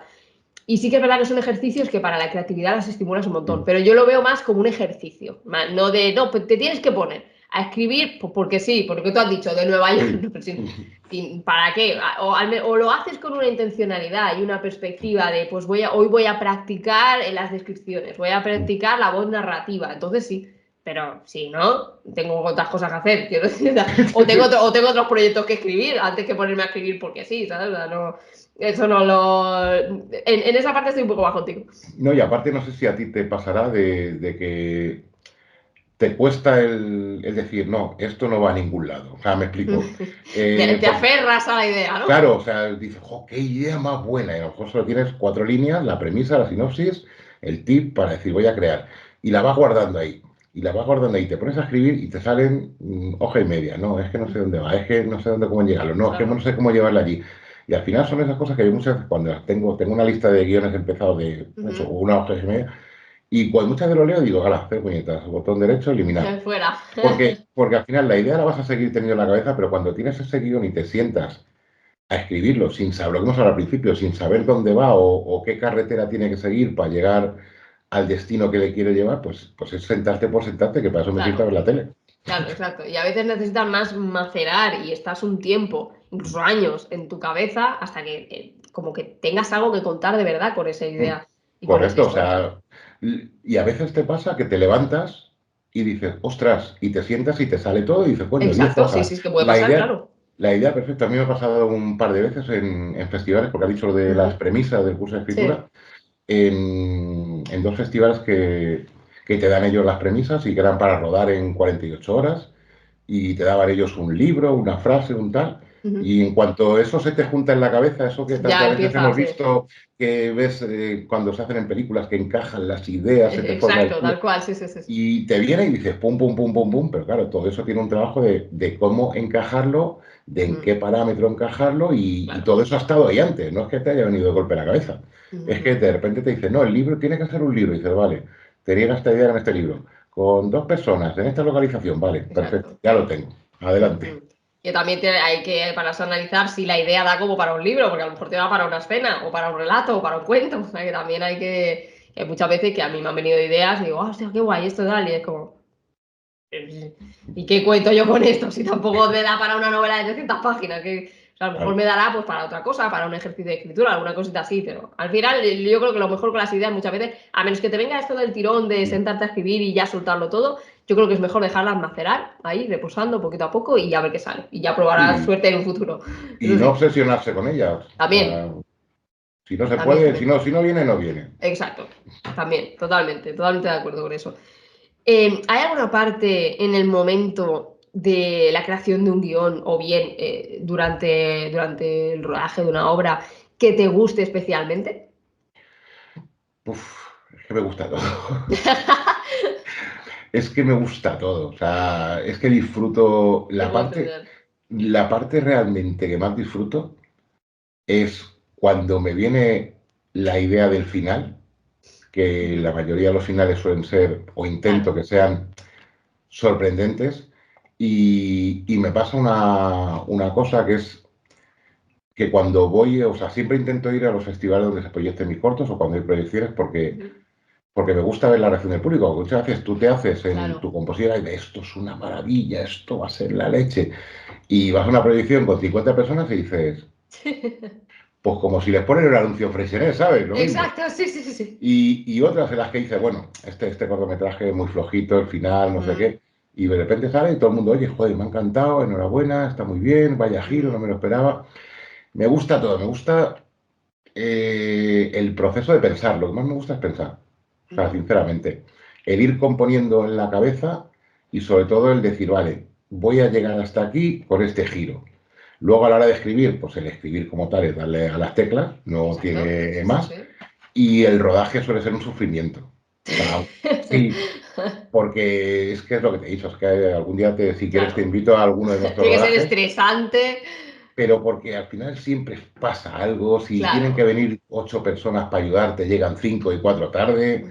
Y sí que es verdad que son ejercicios que para la creatividad las estimulas un montón, pero yo lo veo más como un ejercicio, no de, no, pues te tienes que poner a escribir, pues porque sí, porque tú has dicho de Nueva York, Sí. no, pero ¿para qué? O lo haces con una intencionalidad y una perspectiva de, pues hoy voy a practicar en las descripciones, voy a practicar la voz narrativa, entonces sí. Pero si no, tengo otras cosas que hacer, quiero decir, o tengo otros proyectos que escribir antes que ponerme a escribir porque sí, ¿sabes? O sea, no, eso no lo. En esa parte estoy un poco más contigo. No, y aparte no sé si a ti te pasará de que te cuesta el decir, no, esto no va a ningún lado. O sea, me explico. Te aferras a la idea, ¿no? Claro, o sea, dices, jo, qué idea más buena. Y a lo mejor solo tienes 4 líneas, la premisa, la sinopsis, el tip para decir, voy a crear. Y la vas guardando ahí. Y la vas guardando ahí. Te pones a escribir y te salen hoja y media. No, es que no sé dónde va, es que no sé dónde cómo llegarlo. No, es que no Claro. sé cómo llevarla allí. Y al final son esas cosas que yo muchas veces cuando las tengo una lista de guiones empezados de eso, Ujú. una hoja y media. Y cuando muchas veces lo leo, digo, ala, hacer puñetas, botón derecho, eliminar. Fuera. Porque al final la idea la vas a seguir teniendo en la cabeza, pero cuando tienes ese guión y te sientas a escribirlo sin saber, lo que hemos hablado al principio, sin saber dónde va o qué carretera tiene que seguir para llegar al destino que le quiere llevar, pues es sentarte por sentarte, que para eso me siento a Claro, ver la tele. claro, exacto. Y a veces necesitas más macerar y estás un tiempo, incluso años, en tu cabeza hasta que como que tengas algo que contar de verdad con esa Mm. idea y con esa Correcto, o historia. sea, y a veces te pasa que te levantas y dices, ostras, y te sientas y te sale todo y dices, coño, 10 Exacto, sí, hojas. sí, es que puede La pasar, idea, claro. la idea perfecta, a mí me ha pasado un par de veces en festivales, porque ha dicho lo de las Ujú. premisas del curso de Sí. escritura, en dos festivales que te dan ellos las premisas y que eran para rodar en 48 horas y te daban ellos un libro, una frase, un tal. Ujú. Y en cuanto eso se te junta en la cabeza, eso que Ya tantas veces empieza a hemos hacer. visto, que ves cuando se hacen en películas, que encajan las ideas, se te forma el Exacto, puzzle, tal cual, sí, sí, sí. Sí. y te viene y dices pum, pum, pum, pum, pum, pero claro, todo eso tiene un trabajo de cómo encajarlo, de en Ujú. qué parámetro encajarlo, y Claro. todo eso ha estado ahí antes, no es que te haya venido de golpe a la cabeza. Es que Ujú. de repente te dicen, no, el libro tiene que ser un libro, y dices, vale, tenía esta idea en este libro, con 2 personas, en esta localización, vale, perfecto, Exacto. ya lo tengo, adelante. Ujú. Que también hay que, para eso, analizar si la idea da como para un libro, porque a lo mejor te da para una escena, o para un relato, o para un cuento. O sea, que también que hay muchas veces que a mí me han venido ideas y digo, hostia, qué guay esto tal, y es como, ¿y qué cuento yo con esto? Si tampoco me da para una novela de 300 páginas, que o sea, a lo mejor Claro. me dará pues para otra cosa, para un ejercicio de escritura, alguna cosita así, pero al final yo creo que lo mejor con las ideas muchas veces, a menos que te venga esto del tirón de Mm. sentarte a escribir y ya soltarlo todo, yo creo que es mejor dejarlas macerar ahí, reposando poquito a poco y ya ver qué sale. Y ya probarás Sí, suerte en un futuro. y Eso no sí, obsesionarse con ellas. O también, sea, si no se también, puede, también. si no viene, no viene. Exacto, también, totalmente, totalmente de acuerdo con eso. ¿Hay alguna parte en el momento de la creación de un guión o bien durante el rodaje de una obra que te guste especialmente? Uf, es que me gusta todo. Es que me gusta todo. O sea, es que disfruto Te puedo entender. la parte realmente que más disfruto es cuando me viene la idea del final, que la Ujú. mayoría de los finales suelen ser, o intento Claro. que sean sorprendentes, y me pasa una cosa que es que cuando voy, o sea, siempre intento ir a los festivales donde se proyecten mis cortos o cuando hay proyecciones Ujú. porque me gusta ver la reacción del público. Muchas veces tú te haces en tu Claro. compositora y ves, esto es una maravilla, esto va a ser la leche. Y vas a una proyección con 50 personas y dices, pues como si les ponen el anuncio en Freixenet, ¿sabes? Lo mismo. Exacto, sí, sí, sí, sí. Y otras en las que dices, bueno, este cortometraje es muy flojito, el final, no sé Ujú, qué. Y de repente sale y todo el mundo, oye, joder, me ha encantado, enhorabuena, está muy bien, vaya giro, no ujú, me lo esperaba. Me gusta todo, me gusta el proceso de pensar, lo que más me gusta es pensar, o sea, ujú. sinceramente, el ir componiendo en la cabeza y sobre todo el decir, vale, voy a llegar hasta aquí con este giro. Luego a la hora de escribir, pues el escribir como tal es darle a las teclas, no Exacto, tiene sí, sí, más, sí. y el rodaje suele ser un sufrimiento. O sea, sí, porque es que es lo que te he dicho, es que algún día, si quieres, te Claro. invito a alguno de nuestros Tiene que ser rodajes, estresante. pero porque al final siempre pasa algo, si tienen que Claro. venir 8 personas para ayudarte, llegan 5 y 4 tarde,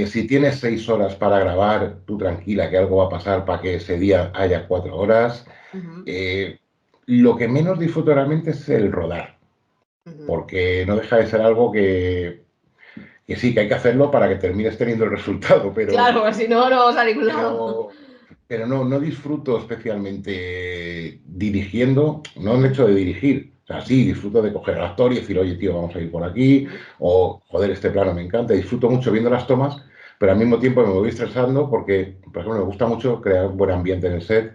si tienes 6 horas para grabar, tú tranquila que algo va a pasar para que ese día haya 4 horas. Ujú, Eh, lo que menos disfruto realmente es el rodar, ujú. porque no deja de ser algo que sí, que hay que hacerlo para que termines teniendo el resultado, Claro, porque si no, no vamos a ningún lado. pero, pero no disfruto especialmente dirigiendo, no el Ujú, hecho de dirigir. O sea, sí, disfruto de coger al actor y decir, oye, tío, vamos a ir por aquí, ujú. o joder, este plano me encanta. Disfruto mucho viendo las tomas, pero al mismo tiempo me voy estresando porque, por ejemplo, me gusta mucho crear un buen ambiente en el set.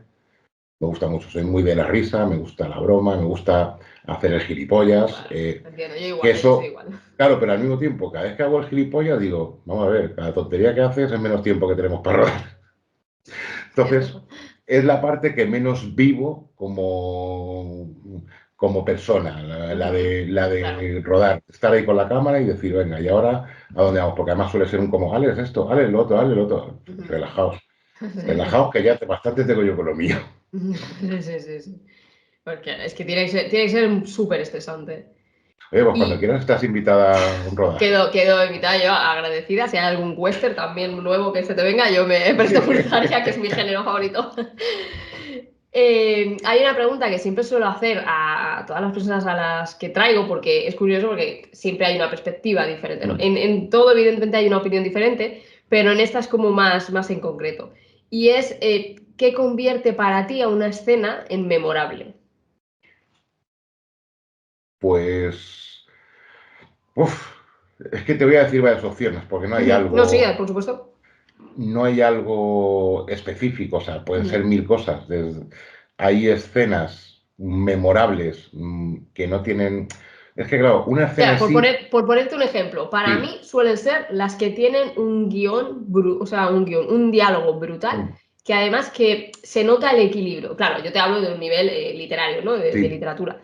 Me gusta mucho, soy muy de la risa, me gusta la broma, me gusta hacer el gilipollas. Claro, entiendo. Yo Que igual, yo soy eso, igual. claro, pero al mismo tiempo, cada vez que hago el gilipollas, digo, vamos a ver, cada tontería que haces es menos tiempo que tenemos para rodar. Entonces, Cierto. es la parte que menos vivo como persona, Ujú, la claro. de rodar, estar ahí con la cámara y decir, venga, ¿y ahora a dónde vamos? Porque además suele ser un como, Alex, esto, Alex, lo otro, Alex, lo otro. Ujú. Relajaos, Sí. relajaos que ya bastante tengo yo con lo mío. Sí, sí, sí, sí. Porque es que tiene que ser súper estresante. Oye, pues cuando Y quieras estás invitada a un rodaje. quedo invitada yo agradecida. Si hay algún western también nuevo que se te venga, yo me presto voluntaria, que es mi género favorito. Hay una pregunta que siempre suelo hacer a todas las personas a las que traigo, porque es curioso, porque siempre hay una perspectiva diferente, ¿no? En todo, evidentemente, hay una opinión diferente, pero en esta es como más en concreto. Y es, ¿qué convierte para ti a una escena en memorable? Pues, uf, es que te voy a decir varias opciones, porque Ujú. No, sí, por supuesto. no hay algo específico, o sea, pueden ser Ujú. mil cosas. Hay escenas memorables que no tienen. Es que, claro, una escena Ya, en por sí, por ponerte un ejemplo, para sí, mí suelen ser las que tienen un guión, o sea, un diálogo brutal, mm, que además que se nota el equilibrio. Claro, yo te hablo de un nivel literario, ¿no? De sí, literatura.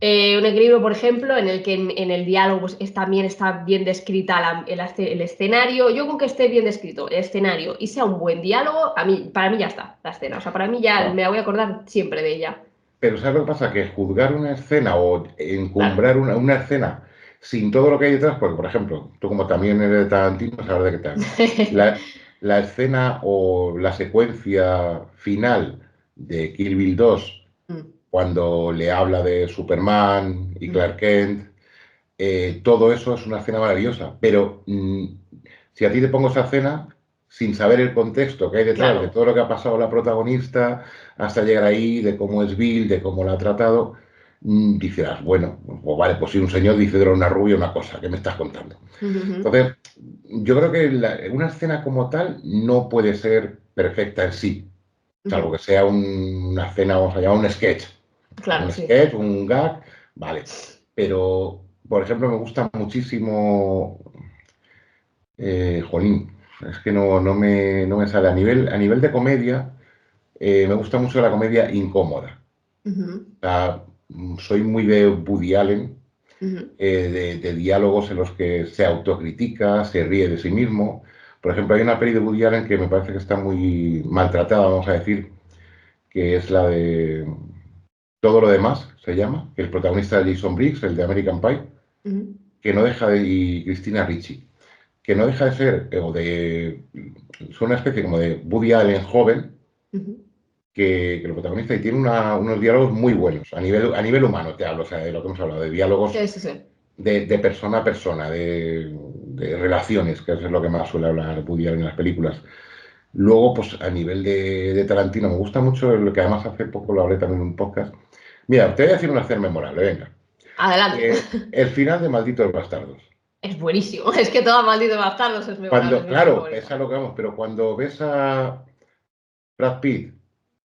Un equilibrio, por ejemplo, en el que en el diálogo pues, también está bien descrita el escenario. Yo con que esté bien descrito el escenario y sea un buen diálogo, para mí ya está la escena. O sea, para mí ya claro. me voy a acordar siempre de ella. Pero ¿sabes lo que pasa? Que juzgar una escena o Claro. encumbrar una escena sin todo lo que hay detrás, porque, por ejemplo, tú como también eres de Tarantino, sabes de qué te hablo. La, la escena o la secuencia final de Kill Bill 2 Mm, cuando le habla de Superman y mm, Clark Kent, todo eso es una escena maravillosa, pero si a ti te pongo esa escena sin saber el contexto que hay detrás de claro. todo lo que ha pasado la protagonista hasta llegar ahí, de cómo es Bill, de cómo la ha tratado, dices, bueno, pues vale, pues si un señor dice de una rubia una cosa, ¿qué me estás contando? Ujú. Entonces, yo creo que una escena como tal no puede ser perfecta en sí, salvo Ujú. que sea una escena, vamos a llamar un sketch. Claro, Un sí. sketch, un gag, vale. Pero, por ejemplo, me gusta muchísimo, jolín, es que no me sale. A nivel de comedia, me gusta mucho la comedia incómoda. Ujú. O sea, soy muy de Woody Allen Ujú, de diálogos en los que se autocritica, se ríe de sí mismo. Por ejemplo, hay una peli de Woody Allen que me parece que está muy maltratada, vamos a decir, que es la de Todo lo demás, se llama, que el protagonista es Jason Briggs, el de American Pie, ujú, que no deja de, y Christina Ricci, que no deja de ser, es una especie como de Woody Allen joven, ujú. que lo protagoniza y tiene unos diálogos muy buenos, a nivel humano te hablo, o sea, de lo que hemos hablado, de diálogos Sí, sí, sí. de persona a persona, de relaciones, que eso es lo que más suele hablar Woody Allen en las películas. Luego, pues a nivel de Tarantino, me gusta mucho lo que además hace poco lo hablé también en un podcast. Mira, te voy a decir una escena memorable, venga. Adelante. El final de Malditos Bastardos. Es buenísimo. Es que todo Malditos Bastardos es memorable, es Cuando, mi peli claro, es a favorita. lo que vamos, pero cuando ves a Brad Pitt,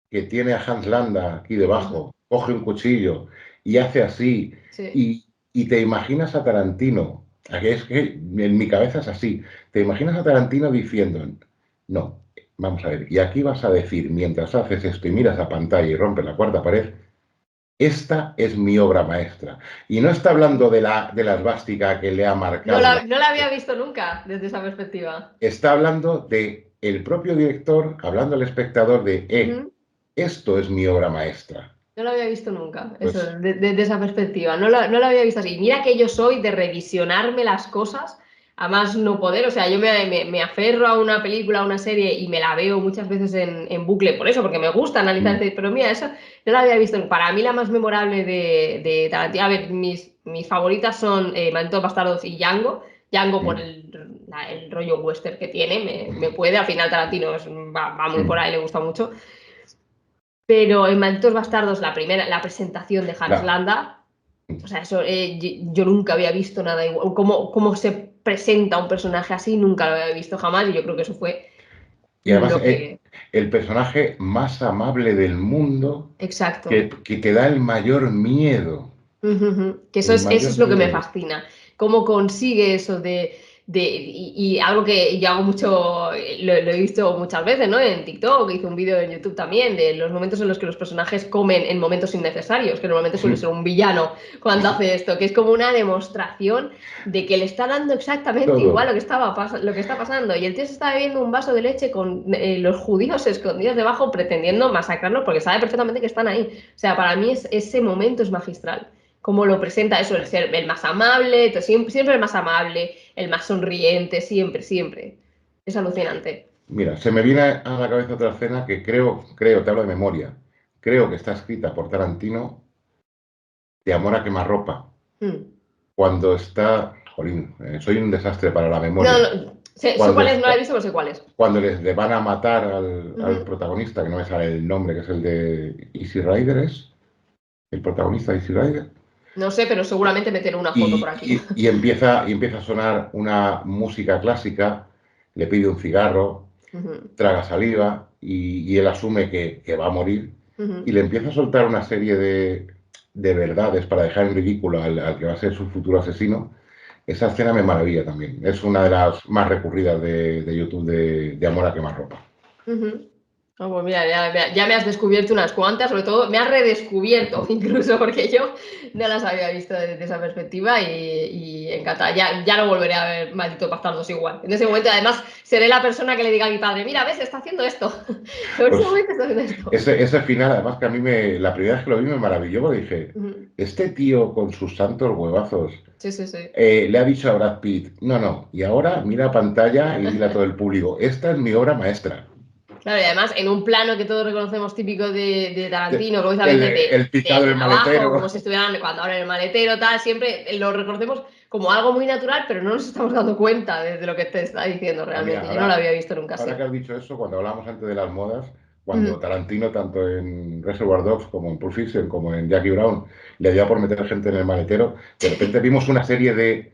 que tiene a Hans Landa aquí Ujú. debajo, coge un cuchillo y hace así, Sí. y te imaginas a Tarantino, es que en mi cabeza es así, te imaginas a Tarantino diciendo, no, vamos a ver, y aquí vas a decir, mientras haces esto y miras a pantalla y rompes la cuarta pared, esta es mi obra maestra. Y no está hablando de la esvástica que le ha No marcado la, no la había visto nunca desde esa perspectiva. está hablando de el propio director, hablando al espectador de, Ujú. esto es mi obra maestra. No la había visto nunca, eso, Pues desde esa perspectiva. No la había visto así. Mira que yo soy de revisionarme las cosas a más no poder. O sea, yo me aferro a una película, a una serie y me la veo muchas veces en bucle por eso, porque me gusta analizar. mm, Pero mira, eso no la había visto. Para mí la más memorable de Tarantino, a ver, mis favoritas son Malditos Bastardos y Django. Django por mm, el rollo western que tiene, me puede. Al final Tarantino va muy por mm. ahí, le gusta mucho. Pero en Malditos Bastardos, la primera, la presentación de Hans La- Landa, o sea, eso yo nunca había visto nada igual. Cómo se presenta un personaje así, nunca lo había visto jamás, y yo creo que eso fue y además lo que. el personaje más amable del mundo Exacto. que te da el mayor miedo. Ujú, ujú. Que eso El eso mayor es lo que me miedo. fascina. Cómo consigue eso y algo que yo hago mucho, lo he visto muchas veces, ¿no? En TikTok, hice un vídeo en YouTube también, de los momentos en los que los personajes comen en momentos innecesarios, que normalmente suele ser un villano cuando hace esto, que es como una demostración de que le está dando exactamente igual Todo. lo que está pasando. Y el tío se está bebiendo un vaso de leche con los judíos escondidos debajo pretendiendo masacrarlos porque sabe perfectamente que están ahí. O sea, para mí ese momento es magistral cómo lo presenta eso, el ser el más amable, siempre el más amable, el más sonriente, siempre, siempre. Es alucinante. Mira, se me viene a la cabeza otra escena que te hablo de memoria, creo que está escrita por Tarantino, de Amor a quemarropa, Mm. cuando está, jolín, soy un desastre para la No, memoria, no, sé cuando cuál es, no la he está, visto, pero sé cuál es. cuando le van a matar al Ujú. protagonista, que no me sale el nombre, que es el de Easy Rider, ¿es? El protagonista de Easy Rider. No sé, pero seguramente meteré una foto por aquí. Y empieza a sonar una música clásica, le pide un cigarro, Ujú, traga saliva y él asume que va a morir y ujú. le empieza a soltar una serie de verdades para dejar en ridículo al que va a ser su futuro asesino. Esa escena me maravilla también. Es una de las más recurridas de YouTube de Amor a quemarropa. Ujú. Ah, pues mira, ya me has descubierto unas cuantas, sobre todo me has redescubierto incluso porque yo no las había visto desde esa perspectiva y encantada. Ya no volveré a ver Malditos Bastardos igual. En ese momento, además, seré la persona que le diga a mi padre, mira, ves, está haciendo esto. En ese Pues momento está haciendo esto. ese final, además que a mí la primera vez que lo vi me maravilló porque dije, Ujú. este tío con sus santos huevazos Sí, sí, sí. le ha dicho a Brad Pitt, no, no, y ahora mira pantalla y dile a todo el público, esta es mi obra maestra. Claro, y además en un plano que todos reconocemos típico de Tarantino, precisamente El picado de del abajo, maletero. como si estuvieran cuando abren el maletero, tal, siempre lo reconocemos como algo muy natural, pero no nos estamos dando cuenta de lo que te está diciendo Ah, mira, realmente. Yo no lo había visto nunca ahora así. que has dicho eso, cuando hablábamos antes de las modas, cuando Ujú. Tarantino, tanto en Reservoir Dogs como en Pulp Fiction, como en Jackie Brown, le dio por meter gente en el maletero, de repente vimos una serie de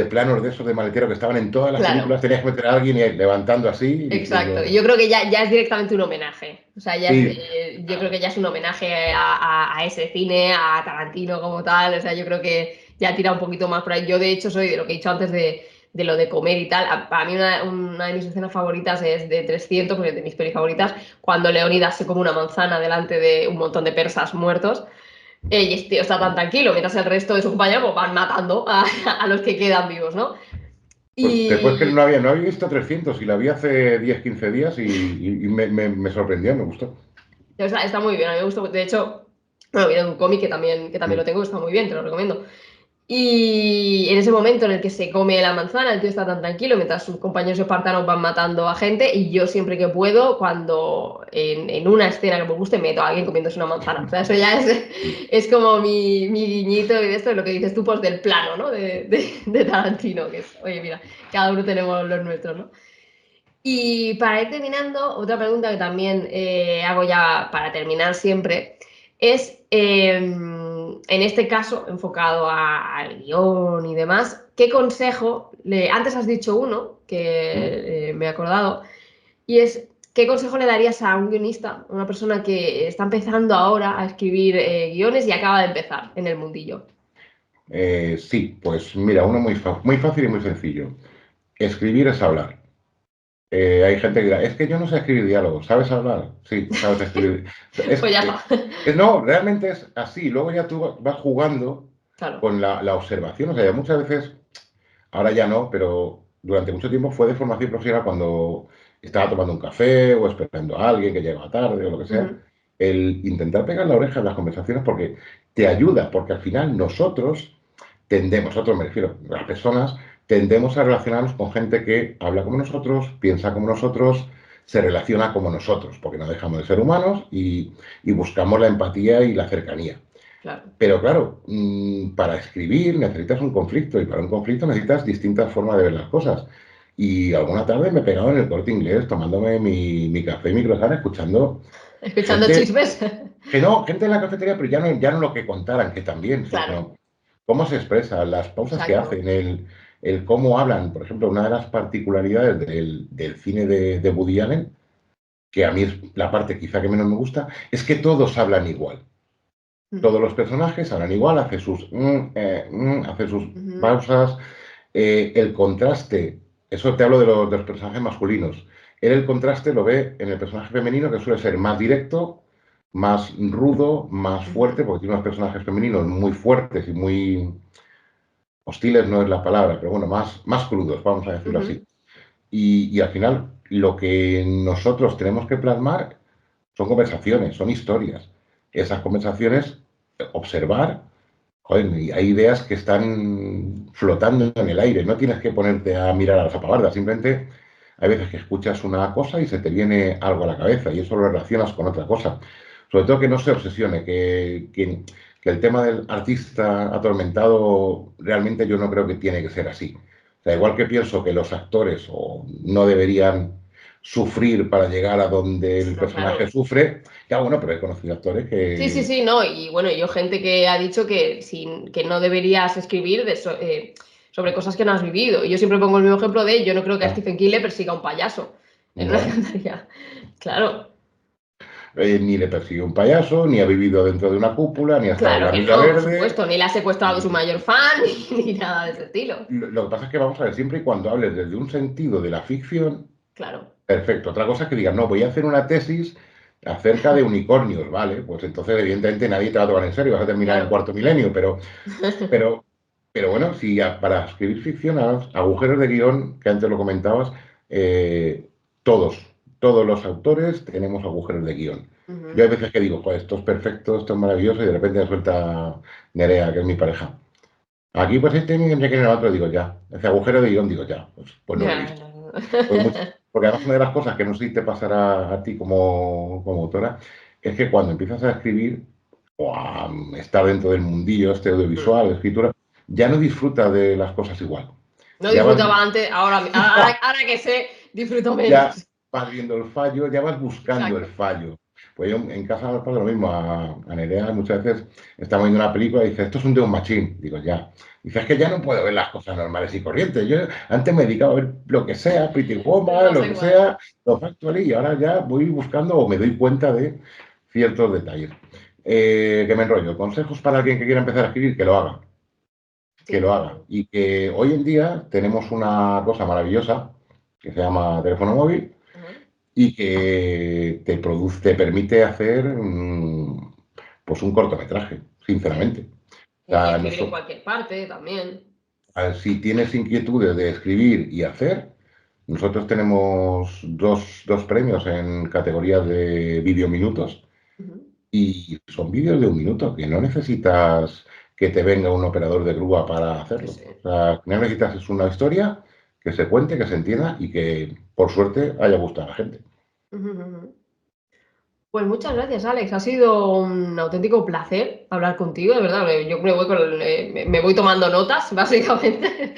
planos de esos de maletero que estaban en todas las películas, Claro, tenías que meter a alguien y levantando así y exacto. Y diciendo, yo creo que ya es directamente un homenaje. O sea, sí, yo creo que ya es un homenaje a ese cine, a Tarantino como tal. O sea, yo creo que ya tira un poquito más por ahí. Yo, de hecho, soy de lo que he dicho antes de lo de comer y tal. Para mí, una de mis escenas favoritas es de 300 porque es de mis pelis favoritas, cuando Leonidas se come una manzana delante de un montón de persas muertos. Y este tío está tan tranquilo, mientras el resto de sus compañeros pues, van matando a los que quedan vivos, ¿no? Pues después que Y no había visto 300 y la vi hace 10 15 días y me sorprendió, me gustó. está muy bien, a mí me gustó. De hecho, bueno, viene de un cómic que también lo tengo, está muy bien, te lo recomiendo. Y en ese momento en el que se come la manzana, el tío está tan tranquilo mientras sus compañeros espartanos van matando a gente y yo siempre que puedo, cuando en una escena que me guste, meto a alguien comiéndose una manzana. O sea, eso ya es como mi guiñito y esto es lo que dices tú, pues del plano, ¿no? De Tarantino, que es, oye, mira, cada uno tenemos los nuestros, ¿no? Y para ir terminando, otra pregunta que también hago ya para terminar siempre es, en este caso, enfocado al guión y demás, ¿qué consejo, antes has dicho uno que me he acordado, y es, ¿qué consejo le darías a un guionista, a una persona que está empezando ahora a escribir guiones y acaba de empezar en el mundillo? Sí, pues mira, uno muy fácil y muy sencillo. Escribir es hablar. Hay gente que dirá, es que yo no sé escribir diálogos, ¿sabes hablar? Sí, sabes escribir. Pues Es, ya eh, está. no, realmente es así. Luego ya tú vas jugando Claro. con la observación. O sea, muchas veces, ahora ya no, pero durante mucho tiempo fue de formación profesional cuando estaba tomando un café o esperando a alguien que llegaba tarde o lo que sea. Ujú. El intentar pegar la oreja en las conversaciones porque te ayuda, porque al final nosotros me refiero, las personas, tendemos a relacionarnos con gente que habla como nosotros, piensa como nosotros, se relaciona como nosotros, porque no dejamos de ser humanos y buscamos la empatía y la cercanía. Claro. Pero claro, para escribir necesitas un conflicto y para un conflicto necesitas distintas formas de ver las cosas. Y alguna tarde me he pegado en el Corte Inglés tomándome mi café y mi croissant escuchando Escuchando gente chismes. que no, gente en la cafetería, pero ya no lo que contaran, que también, Claro. sino cómo se expresa, las pausas que Exacto. hacen, el cómo hablan. Por ejemplo, una de las particularidades del cine de Woody Allen, que a mí es la parte quizá que menos me gusta, es que todos hablan igual. Mm. Todos los personajes hablan igual, hace sus Ujú. pausas, el contraste, eso te hablo de los personajes masculinos. Él el contraste lo ve en el personaje femenino que suele ser más directo, más rudo, más fuerte, Ujú. porque tiene unos personajes femeninos muy fuertes y muy hostiles, no es la palabra, pero bueno, más crudos, vamos a decirlo así. Ujú. Y al final lo que nosotros tenemos que plasmar son conversaciones, son historias. Esas conversaciones, observar. Joder, y hay ideas que están flotando en el aire, no tienes que ponerte a mirar a las apagardas, simplemente hay veces que escuchas una cosa y se te viene algo a la cabeza y eso lo relacionas con otra cosa. Sobre todo que no se obsesione, que el tema del artista atormentado realmente yo no creo que tiene que ser así. O sea, igual que pienso que los actores no deberían sufrir para llegar a donde el No, personaje claro. sufre, ya bueno, pero he conocido actores Sí, sí, que... sí, no. Y bueno, yo gente que ha dicho que no deberías escribir sobre cosas que no has vivido. Y yo siempre pongo el mismo ejemplo de yo no creo que a ah, Stephen King le persiga un payaso en una no. alcantarilla. Claro, Ni le persigue un payaso, ni ha vivido dentro de una cúpula, ni ha estado en claro la que milla no, por verde. supuesto. Ni le ha secuestrado su Y mayor fan, ni nada de ese estilo. lo que pasa es que vamos a ver, siempre y cuando hables desde un sentido de la ficción, Claro. perfecto. Otra cosa es que digas, no, voy a hacer una tesis acerca de unicornios, ¿vale? Pues entonces, evidentemente, nadie te va a tomar en serio, vas a terminar en Claro. cuarto milenio, pero, pero bueno, si para escribir ficción, agujeros de guión, que antes lo comentabas, eh, todos, todos los autores tenemos agujeros de guión. Yo Ujú. hay veces que digo, joder, esto es perfecto, esto es maravilloso, y de repente me suelta Nerea, que es mi pareja. Aquí, pues este, no sé quién era otro, digo, ya. Ese agujero de guión, digo, ya, pues no lo he Ya, visto. no, no. Pues porque además una de las cosas que no sé si te pasará a ti como autora, es que cuando empiezas a escribir o a estar dentro del mundillo este Mm. audiovisual, de escritura, ya no disfrutas de las cosas igual. No Ya vas, disfrutaba antes, ahora que sé, disfruto ya menos. vas viendo el fallo, ya vas buscando el Exacto. fallo. Pues yo en casa me pasa lo mismo. A Nerea muchas veces estamos viendo una película y dice, esto es un Deus Machine. Digo, ya. Dice, es que ya no puedo ver las cosas normales y corrientes. Yo antes me dedicaba a ver lo que sea, Pretty Me Woman, lo pasa que igual. sea, lo factual, y ahora ya voy buscando o me doy cuenta de ciertos detalles. Que me enrollo. Consejos para alguien que quiera empezar a escribir, que lo haga. Que Sí. lo haga. Y que hoy en día tenemos una cosa maravillosa que se llama teléfono móvil Ujú. y que te permite hacer pues un cortometraje. sinceramente. O Y sea, escribir en cualquier parte también. si tienes inquietudes de escribir y hacer, nosotros tenemos dos premios en categorías de videominutos Ujú. y son vídeos de 1 minuto, que no necesitas que te venga un operador de grúa para Sí, hacerlo. sí. O sea, no necesitas es una historia que se cuente, que se entienda y que, por suerte, haya gustado a la gente. Ujú, ujú. Pues muchas gracias, Alex. Ha sido un auténtico placer hablar contigo, de verdad. Yo me voy tomando notas, básicamente.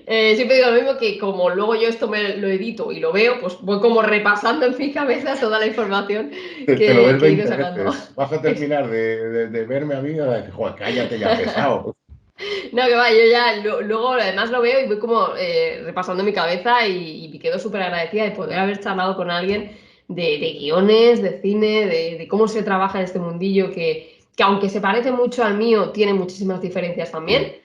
Siempre digo lo mismo que como luego yo esto me lo edito y lo veo, pues voy como repasando en mi cabeza toda la información Te lo ves que he ido 20 sacando. veces. Vas a terminar de verme a mí y vas a decir, joder, cállate ya, pesado. No, que va, yo ya luego además lo veo y voy como repasando mi cabeza y me quedo súper agradecida de poder haber charlado con alguien de guiones, de cine, de cómo se trabaja en este mundillo que aunque se parece mucho al mío, tiene muchísimas diferencias también. Sí.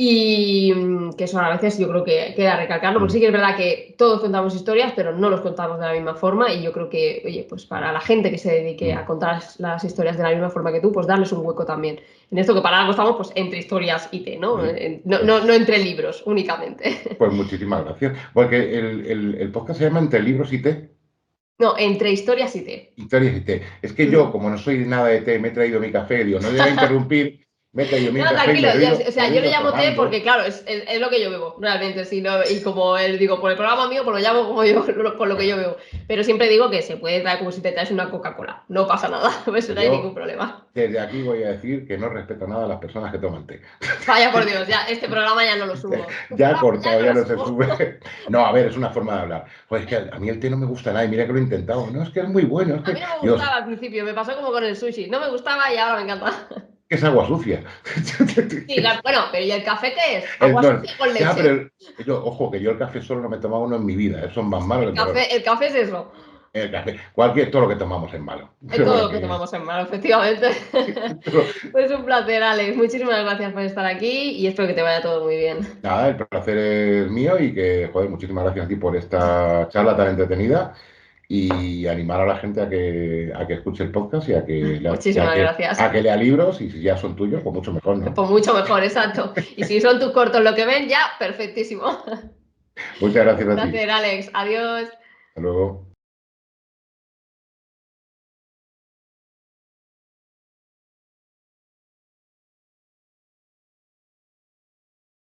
Y que eso a veces yo creo que queda recalcarlo, porque sí que es verdad que todos contamos historias, pero no los contamos de la misma forma. Y yo creo que, oye, pues para la gente que se dedique a contar las historias de la misma forma que tú, pues darles un hueco también. En esto que para algo estamos, pues entre historias y té, ¿no? Sí. No Pues, entre libros únicamente. pues muchísimas gracias. Porque el podcast se llama Entre libros y té. No, entre historias y té. Historias y té. Es que yo, Ujú. como no soy nada de té, me he traído mi café, digo, no le voy a interrumpir, me he traído mi No, café y tranquilo, o me sea, lo he yo le ido llamo té porque, tomando. claro, es lo que yo bebo, realmente, sí, ¿no? Y como él, digo, por el programa mío, pues lo llamo como yo, por lo que yo bebo. Pero siempre digo que se puede traer como si te traes una Coca-Cola, no pasa nada, eso Pues no hay ningún yo, problema. desde aquí voy a decir que no respeto nada a las personas que toman té. Vaya por Dios, ya, este programa ya no lo subo. Este Ya ha programa ya cortado, no ya lo no se subo. sube. No, a ver, es una forma de hablar. Joder, es que a mí el té no me gusta nada y mira que lo he intentado. No, es que es muy bueno, es A que mí no me Dios, gustaba al principio, me pasó como con el sushi, no me gustaba y ahora me encanta. que es agua sucia. Sí, claro, bueno, pero ¿y el café qué es? Agua No, sucia con ya, leche. pero yo, ojo, que yo el café solo no me he tomado uno en mi vida. Eso es más malo que el peor. El café es eso. El café, todo lo que tomamos es malo. Es todo lo que Porque, tomamos en mano, efectivamente. Pues un placer, Alex. Muchísimas gracias por estar aquí y espero que te vaya todo muy bien. nada, el placer es mío y que, joder, muchísimas gracias a ti por esta charla tan entretenida y animar a la gente a que escuche el podcast y Muchísimas gracias. a que lea libros y si ya son tuyos, pues mucho mejor, ¿no? Pues mucho mejor, exacto. Y si son tus cortos lo que ven, ya, perfectísimo. Muchas gracias Un a ti. placer, Alex. Adiós. Hasta luego.